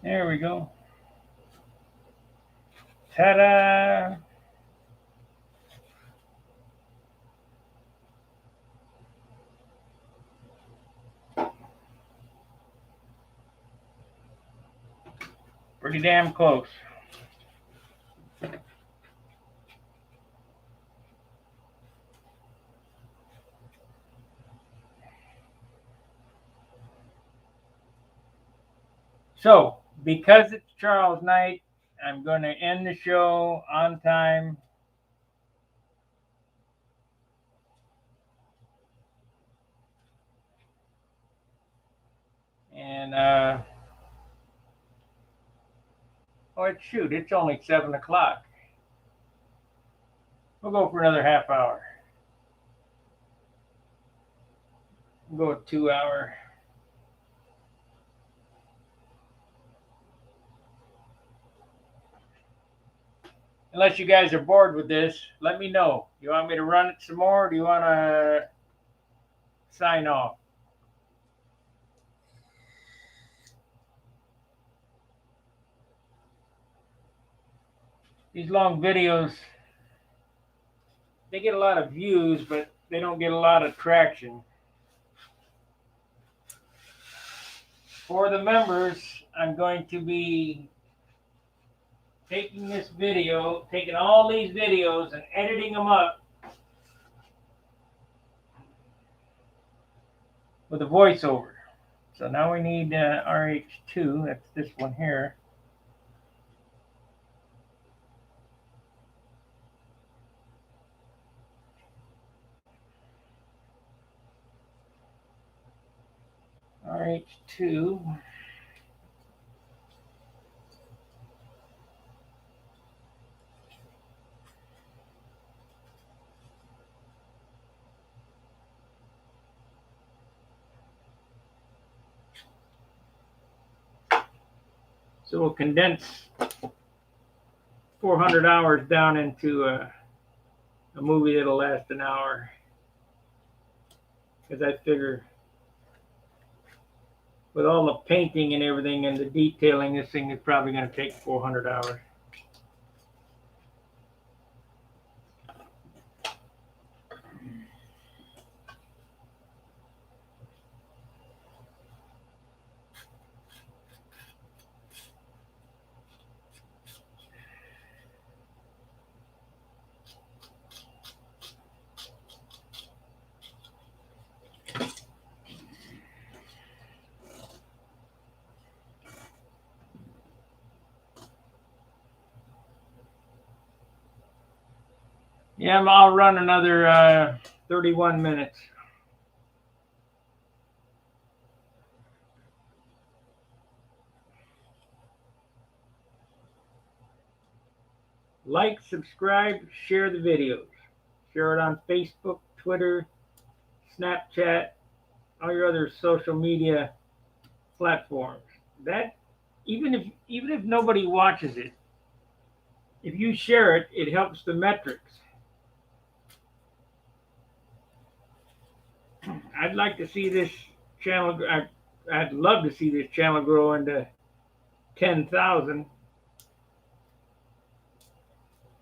Speaker 1: There we go. Ta-da! Pretty damn close. So, because it's Charles night, I'm going to end the show on time. And, oh, shoot, it's only 7 o'clock. We'll go for another half hour. We'll go 2 hour. Unless you guys are bored with this, let me know. You want me to run it some more, or do you want to sign off? These long videos, they get a lot of views, but they don't get a lot of traction. For the members, I'm going to be taking this video, taking all these videos and editing them up with a voiceover. So now we need RH2, that's this one here. RH2. So we'll condense 400 hours down into a movie that'll last an hour. Because I figure with all the painting and everything and the detailing, this thing is probably going to take 400 hours. Yeah, I'll run another 31 minutes. Like, subscribe, share the videos. Share it on Facebook, Twitter, Snapchat, all your other social media platforms. That even if nobody watches it, if you share it, it helps the metrics. I'd like to see this channel. I'd love to see this channel grow into 10,000.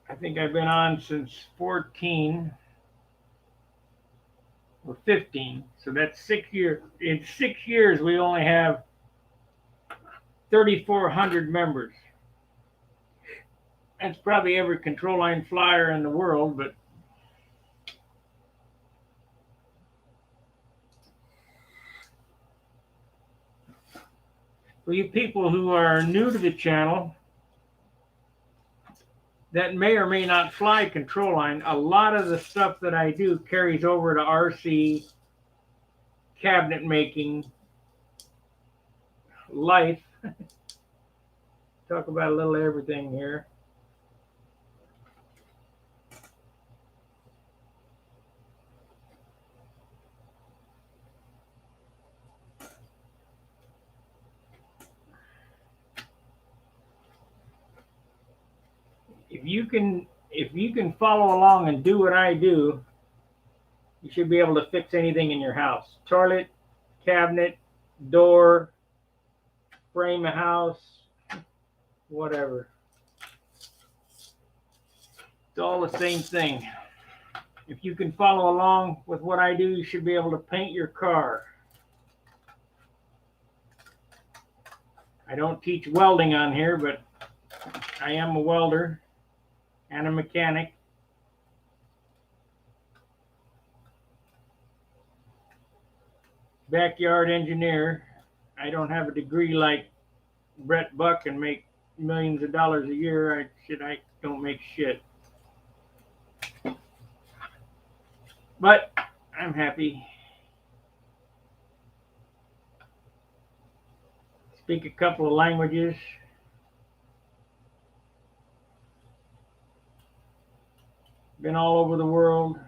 Speaker 1: I think I've been on since 14 or 15, so that's 6 years. In 6 years, we only have 3,400 members. That's probably every control line flyer in the world, but for you people who are new to the channel that may or may not fly control line, a lot of the stuff that I do carries over to RC, cabinet making, life. Talk about a little everything here. If you can follow along and do what I do, you should be able to fix anything in your house. Toilet, cabinet, door, frame a house, whatever. It's all the same thing. If you can follow along with what I do, you should be able to paint your car. I don't teach welding on here, but I am a welder and a mechanic. Backyard engineer. I don't have a degree like Brett Buck and make millions of dollars a year. I don't make shit. But I'm happy. Speak a couple of languages. Been all over the world.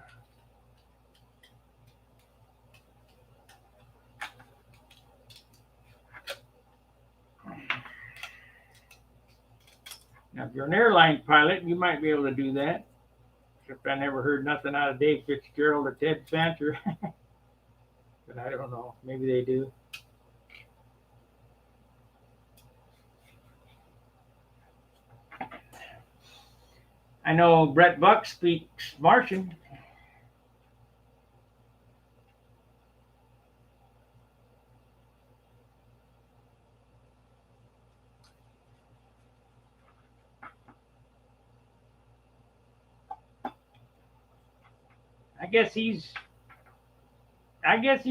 Speaker 1: Now, if you're an airline pilot, you might be able to do that. Except I never heard nothing out of Dave Fitzgerald or Ted Fancher. But I don't know. Maybe they do. I know Brett Buck speaks Martian. I guess he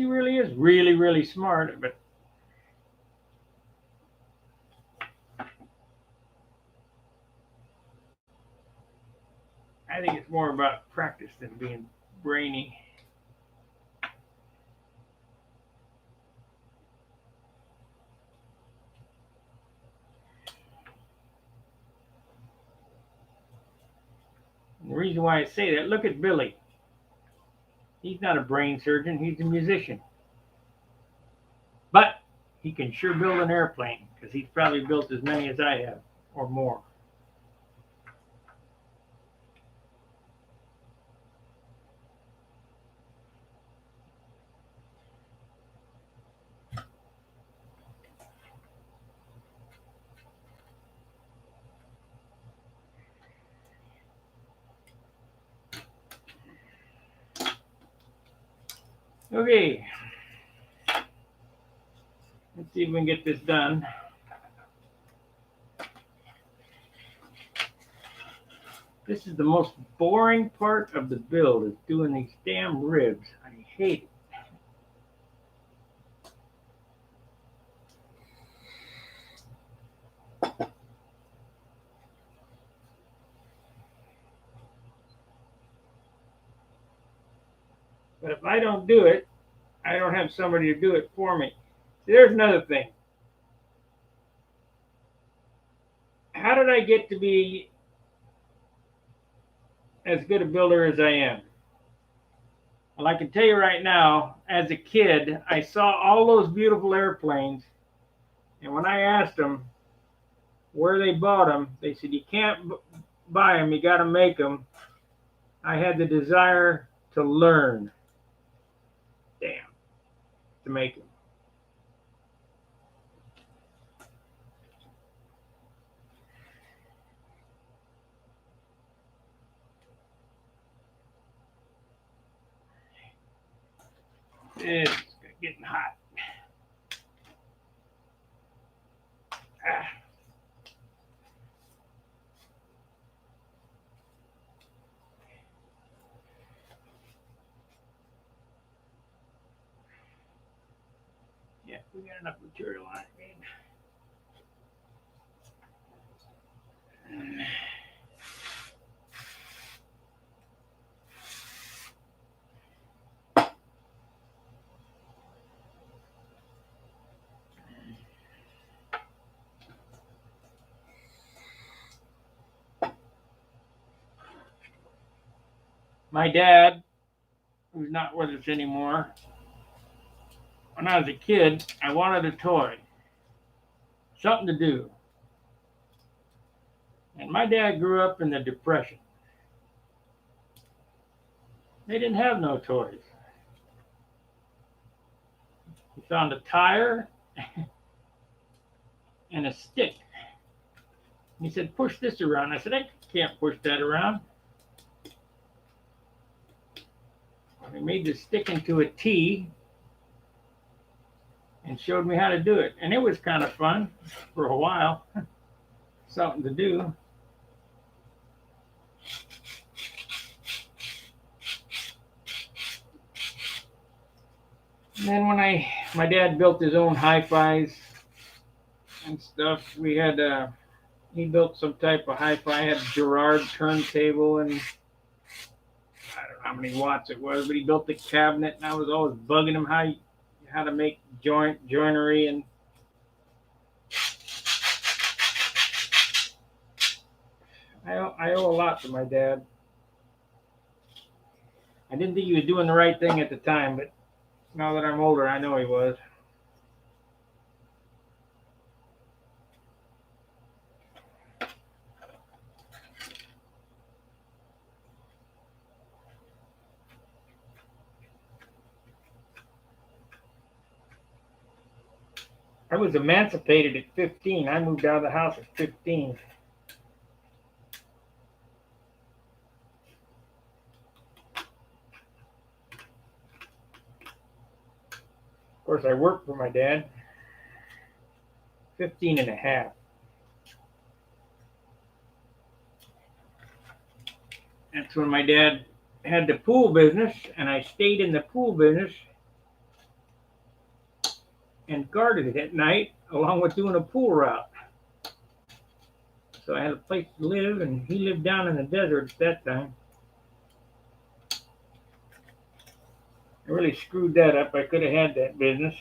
Speaker 1: really is really, really smart, but I think it's more about practice than being brainy. And the reason why I say that, look at Billy. He's not a brain surgeon, he's a musician. But he can sure build an airplane because he's probably built as many as I have or more. Okay, let's see if we can get this done. This is the most boring part of the build, is doing these damn ribs. I hate it. But if I don't do it, I don't have somebody to do it for me. See, there's another thing. How did I get to be as good a builder as I am? Well, I can tell you right now, as a kid, I saw all those beautiful airplanes, and when I asked them where they bought them, they said, you can't buy them, you got to make them. I had the desire to learn, damn, to make them. It's getting hot. Ah. Yeah, we got enough material on it, man. My dad, who's not with us anymore, when I was a kid, I wanted a toy, something to do. And my dad grew up in the Depression. They didn't have no toys. He found a tire and a stick. He said, push this around. I said, I can't push that around. He made the stick into a T and showed me how to do it. And it was kind of fun for a while. Something to do. And then when my dad built his own hi-fis and stuff, he built some type of hi-fi. He had a Gerard turntable, and I don't know how many watts it was, but he built the cabinet, and I was always bugging him how to make joinery, and I owe a lot to my dad. I didn't think he was doing the right thing at the time, but now that I'm older, I know he was. I was emancipated at 15. I moved out of the house at 15. Of course, I worked for my dad. 15 and a half. That's when my dad had the pool business, and I stayed in the pool business and guarded it at night along with doing a pool route. So I had a place to live, and he lived down in the desert at that time. I really screwed that up. I could have had that business.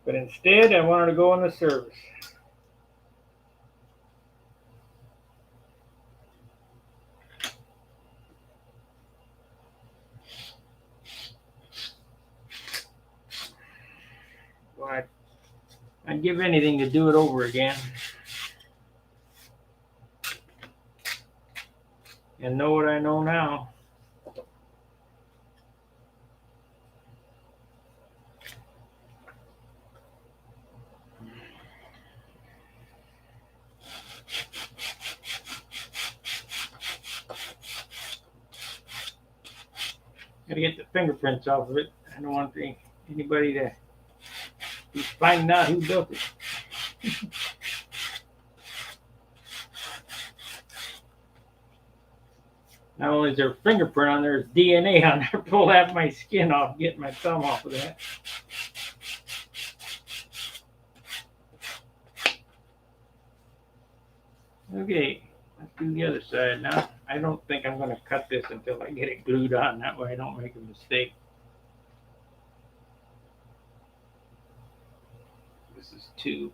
Speaker 1: But instead, I wanted to go in the service. Well, I'd give anything to do it over again and know what I know now. Got to get the fingerprints off of it. I don't want anybody to be finding out who built it. Not only is there a fingerprint on there, there's DNA on there. Pull half my skin off, get my thumb off of that. Okay, let's do the other side now. I don't think I'm going to cut this until I get it glued on. That way I don't make a mistake. This is 2.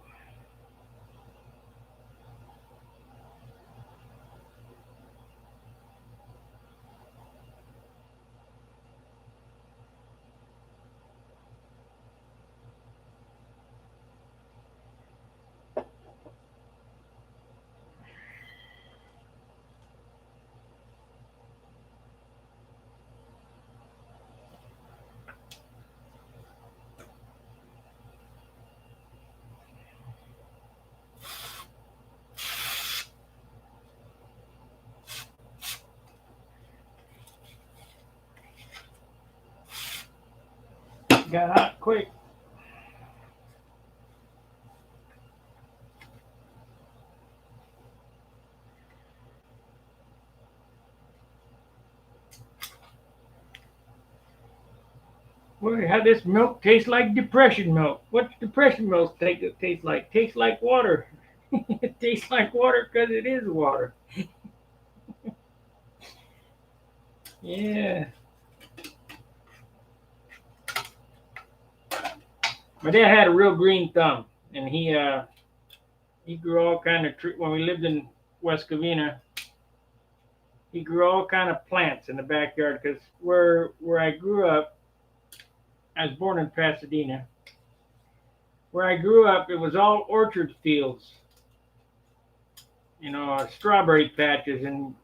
Speaker 1: Got hot quick. Boy, how this milk tastes like depression milk. What's depression milk taste like? Tastes like water. It tastes like water because it is water. Yeah. My dad had a real green thumb, and he grew all kind of when we lived in West Covina. He grew all kind of plants in the backyard because where I grew up, I was born in Pasadena. Where I grew up, it was all orchard fields, strawberry patches and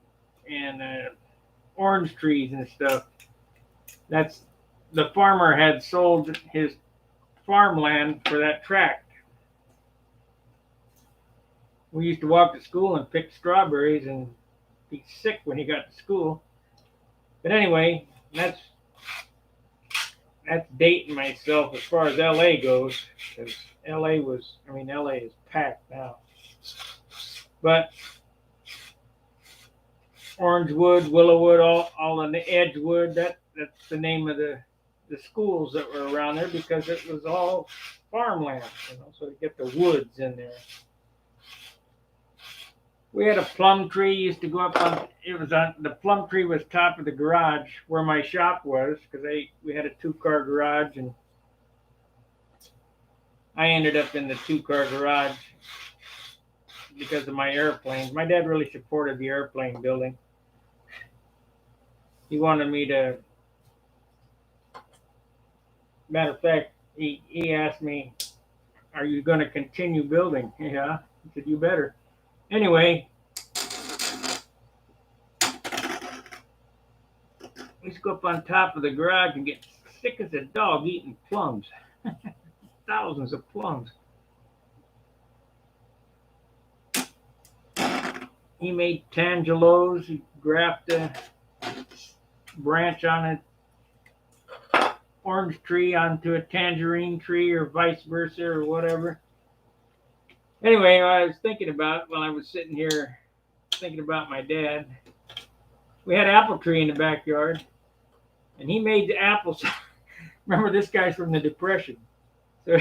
Speaker 1: orange trees and stuff. That's the farmer had sold his farmland for that tract. We used to walk to school and pick strawberries and be sick when he got to school. But anyway, that's dating myself as far as LA goes, because LA is packed now. But Orangewood, Willowwood, all on the Edgewood, that's the name of the schools that were around there because it was all farmland, so you get the woods in there. We had a plum tree, used to go up on, the plum tree was top of the garage where my shop was, because we had a 2-car garage, and I ended up in the 2-car garage because of my airplanes. My dad really supported the airplane building. He wanted me to, matter of fact, he asked me, "Are you going to continue building?" Yeah. He said, "You better." Anyway, we used to go up on top of the garage and get sick as a dog eating plums. Thousands of plums. He made tangelos. He grafted a branch on an orange tree onto a tangerine tree, or vice versa, or whatever. Anyway, I was thinking about, while I was sitting here thinking about my dad, We had an apple tree in the backyard, and he made the apples. Remember, this guy's from the Depression, so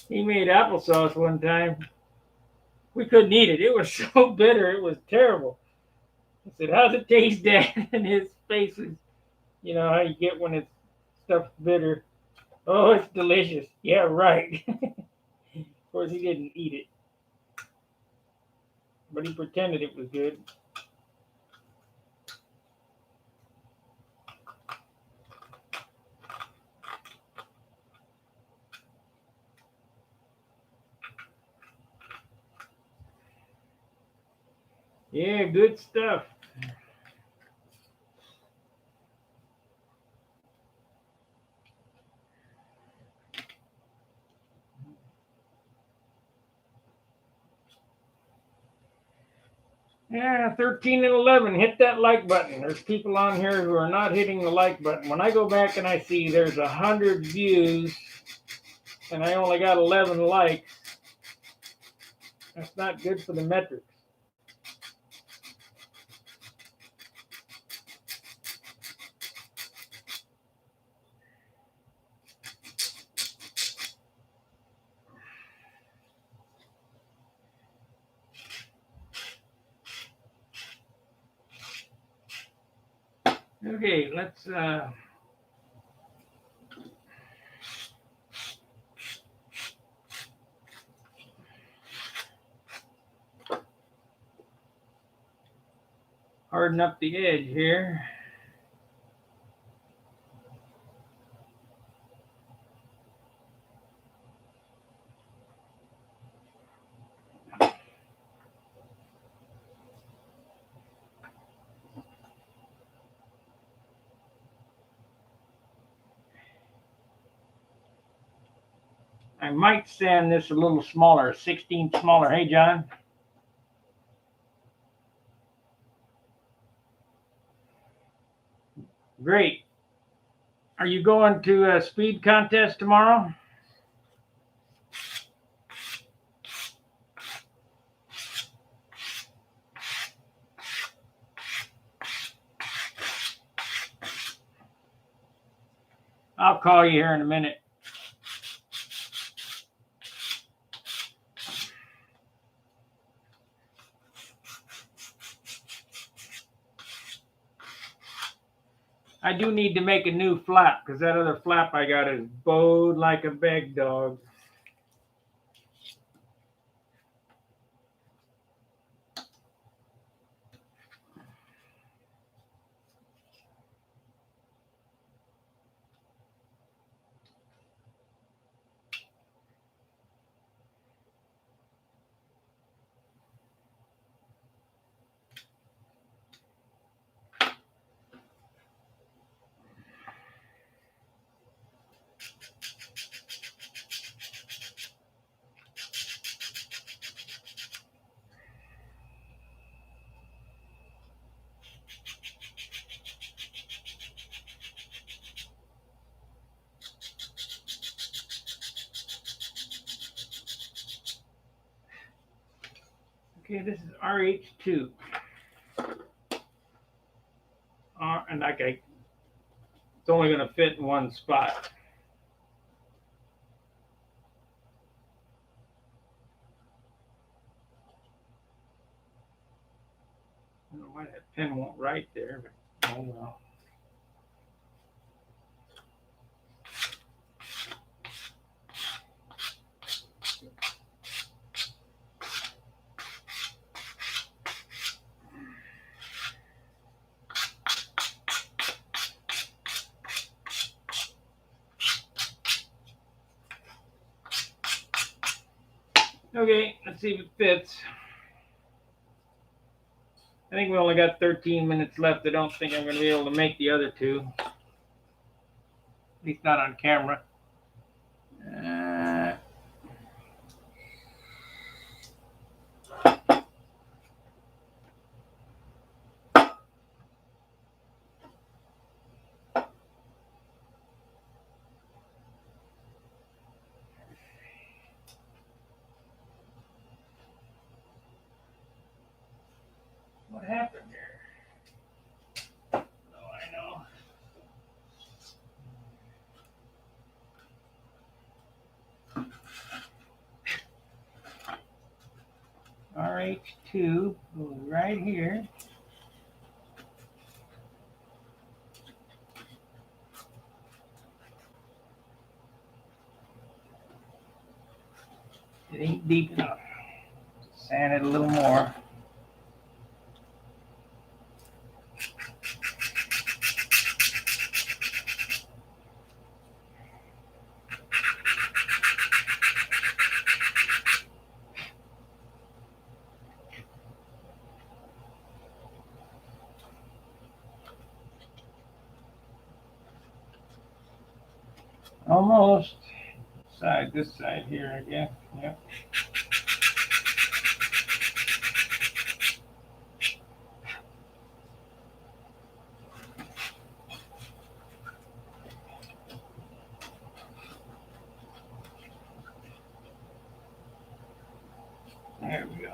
Speaker 1: he made applesauce one time. We couldn't eat it. It was so bitter. It was terrible. I said, "How's it taste, Dad?" And his face was, you know how you get when it's stuff's bitter. Oh, it's delicious. Yeah, right. Of course, he didn't eat it, but he pretended it was good. Yeah, good stuff. Yeah, 13 and 11. Hit that like button. There's people on here who are not hitting the like button. When I go back and I see there's 100 views and I only got 11 likes, that's not good for the metrics. Okay, let's harden up the edge here. I might sand this a little smaller, 16 smaller. Hey, John. Great. Are you going to a speed contest tomorrow? I'll call you here in a minute. I do need to make a new flap because that other flap I got is bowed like a beg dog. Okay, this is RH2. And it's only going to fit in one spot. I don't know why that pen won't write there, but oh well. Okay, let's see if it fits. I think we only got 13 minutes left. I don't think I'm going to be able to make the other two. At least not on camera. What happened there? RH2 goes right here. It ain't deep enough. Sand it a little more. Almost. This side here, I guess. Yep. There we go.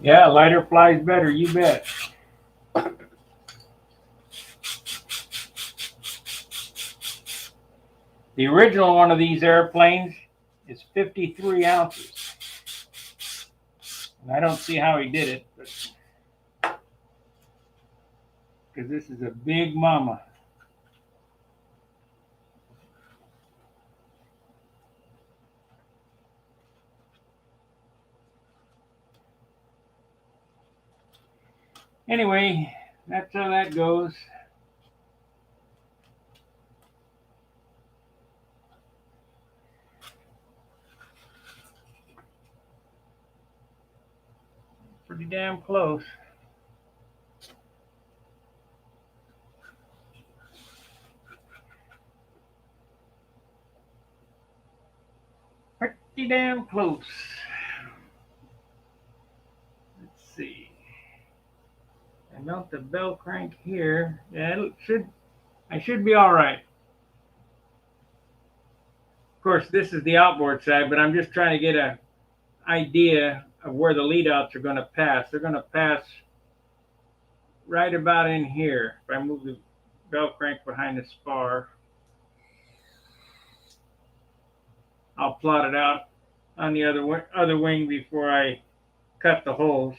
Speaker 1: Yeah, lighter flies better, you bet. The original one of these airplanes is 53 ounces. And I don't see how he did it, because this is a big mama. Anyway, that's how that goes. Pretty damn close. Pretty damn close. Let's see. I mount the bell crank here. Yeah, I should be all right. Of course, this is the outboard side, but I'm just trying to get an idea of where the lead outs are going to pass. They're going to pass right about in here. If I move the bell crank behind the spar, I'll plot it out on the other wing before I cut the holes.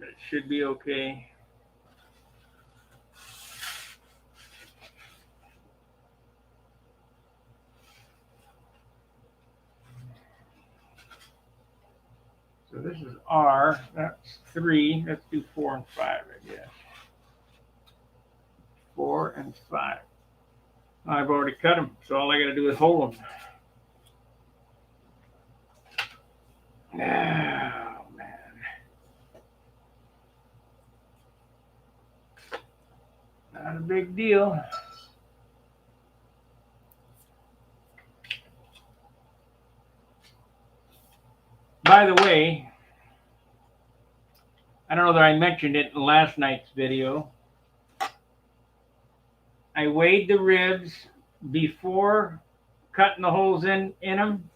Speaker 1: But it should be okay. So this is R, that's 3. Let's do 4 and 5, I guess. 4 and 5. I've already cut them, so all I got to do is hold them. Oh, man. Not a big deal. By the way, I don't know that I mentioned it in last night's video. I weighed the ribs before cutting the holes in them,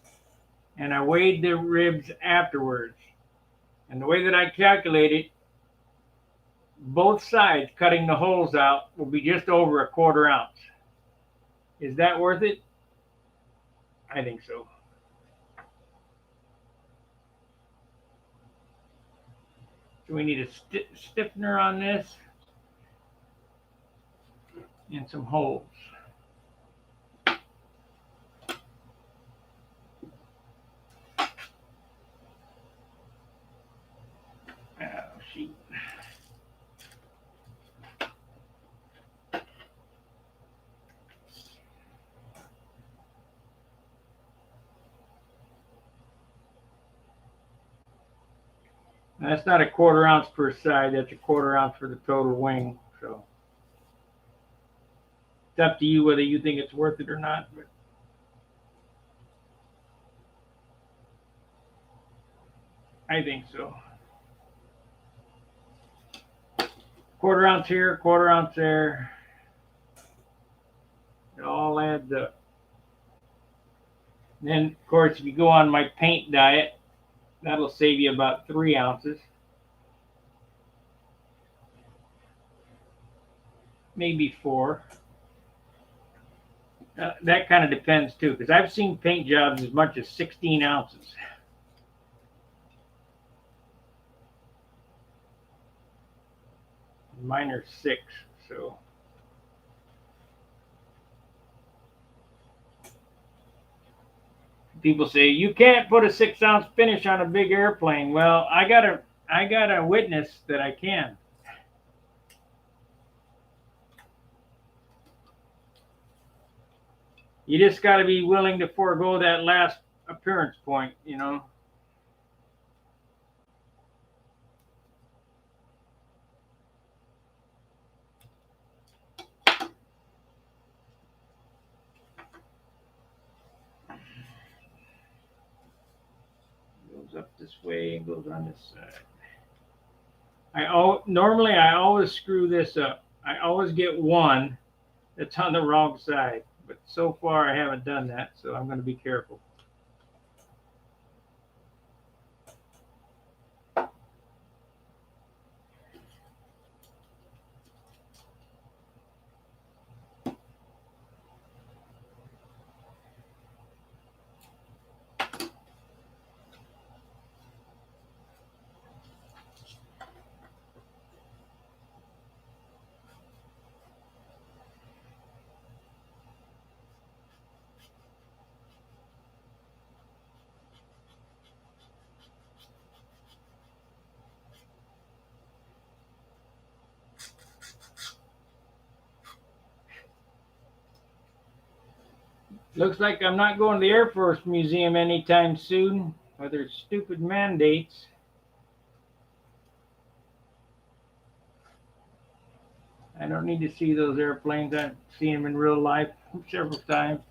Speaker 1: and I weighed the ribs afterwards. And the way that I calculate it, both sides cutting the holes out will be just over a 1/4 ounce. Is that worth it? I think so. So we need a stiffener on this and some holes. Oh, shoot. That's not a 1/4 ounce per side. That's a 1/4 ounce for the total wing. So it's up to you whether you think it's worth it or not. But I think so. Quarter ounce here, quarter ounce there. It all adds up. And then, of course, if you go on my paint diet, that'll save you about 3 ounces. Maybe 4. That kind of depends too, because I've seen paint jobs as much as 16 ounces. Mine are 6, so. People say you can't put a 6-ounce finish on a big airplane. Well, I got a witness that I can. You just got to be willing to forego that last appearance point, you know. Goes up this way and goes on this side. Normally I always screw this up. I always get one that's on the wrong side, but so far I haven't done that, so I'm going to be careful. Looks like I'm not going to the Air Force Museum anytime soon with their stupid mandates. I don't need to see those airplanes. I've seen them in real life several times.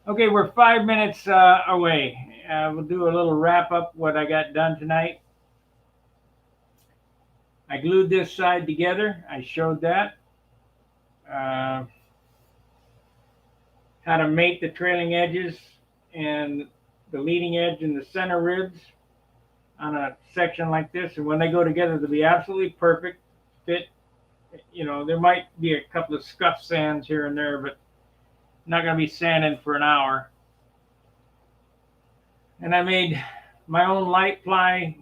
Speaker 1: Okay, we're 5 minutes away. We'll do a little wrap up what I got done tonight. I glued this side together. I showed that. How to mate the trailing edges and the leading edge and the center ribs on a section like this. And when they go together, they'll be absolutely perfect fit. You know, there might be a couple of scuff sands here and there, but not going to be sanding for an hour. And I made my own light ply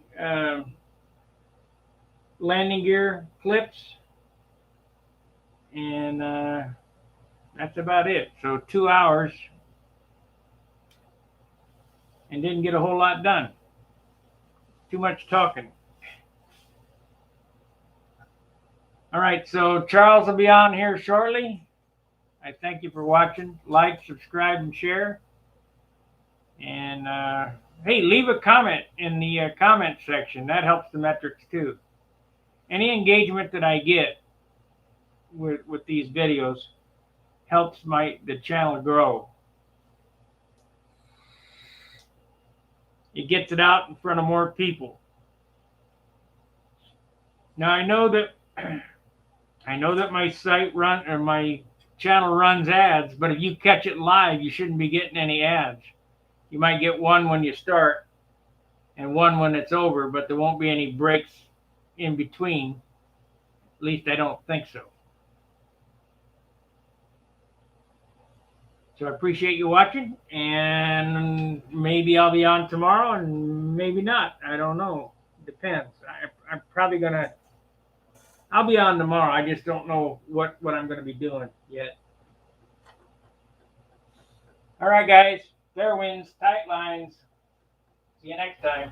Speaker 1: landing gear clips. And that's about it. So 2 hours and didn't get a whole lot done. Too much talking. All right, so Charles will be on here shortly. I thank you for watching. Like, subscribe, and share. And hey, leave a comment in the comment section. That helps the metrics too. Any engagement that I get with these videos helps the channel grow. It gets it out in front of more people. Now I know that my site my channel runs ads, but if you catch it live, you shouldn't be getting any ads. You might get one when you start and one when it's over, but there won't be any breaks in between. At least I don't think so. So I appreciate you watching, and maybe I'll be on tomorrow and maybe not. I don't know. Depends. I'm probably gonna. I'll be on tomorrow. I just don't know what I'm going to be doing yet. All right, guys. Fair winds, tight lines. See you next time.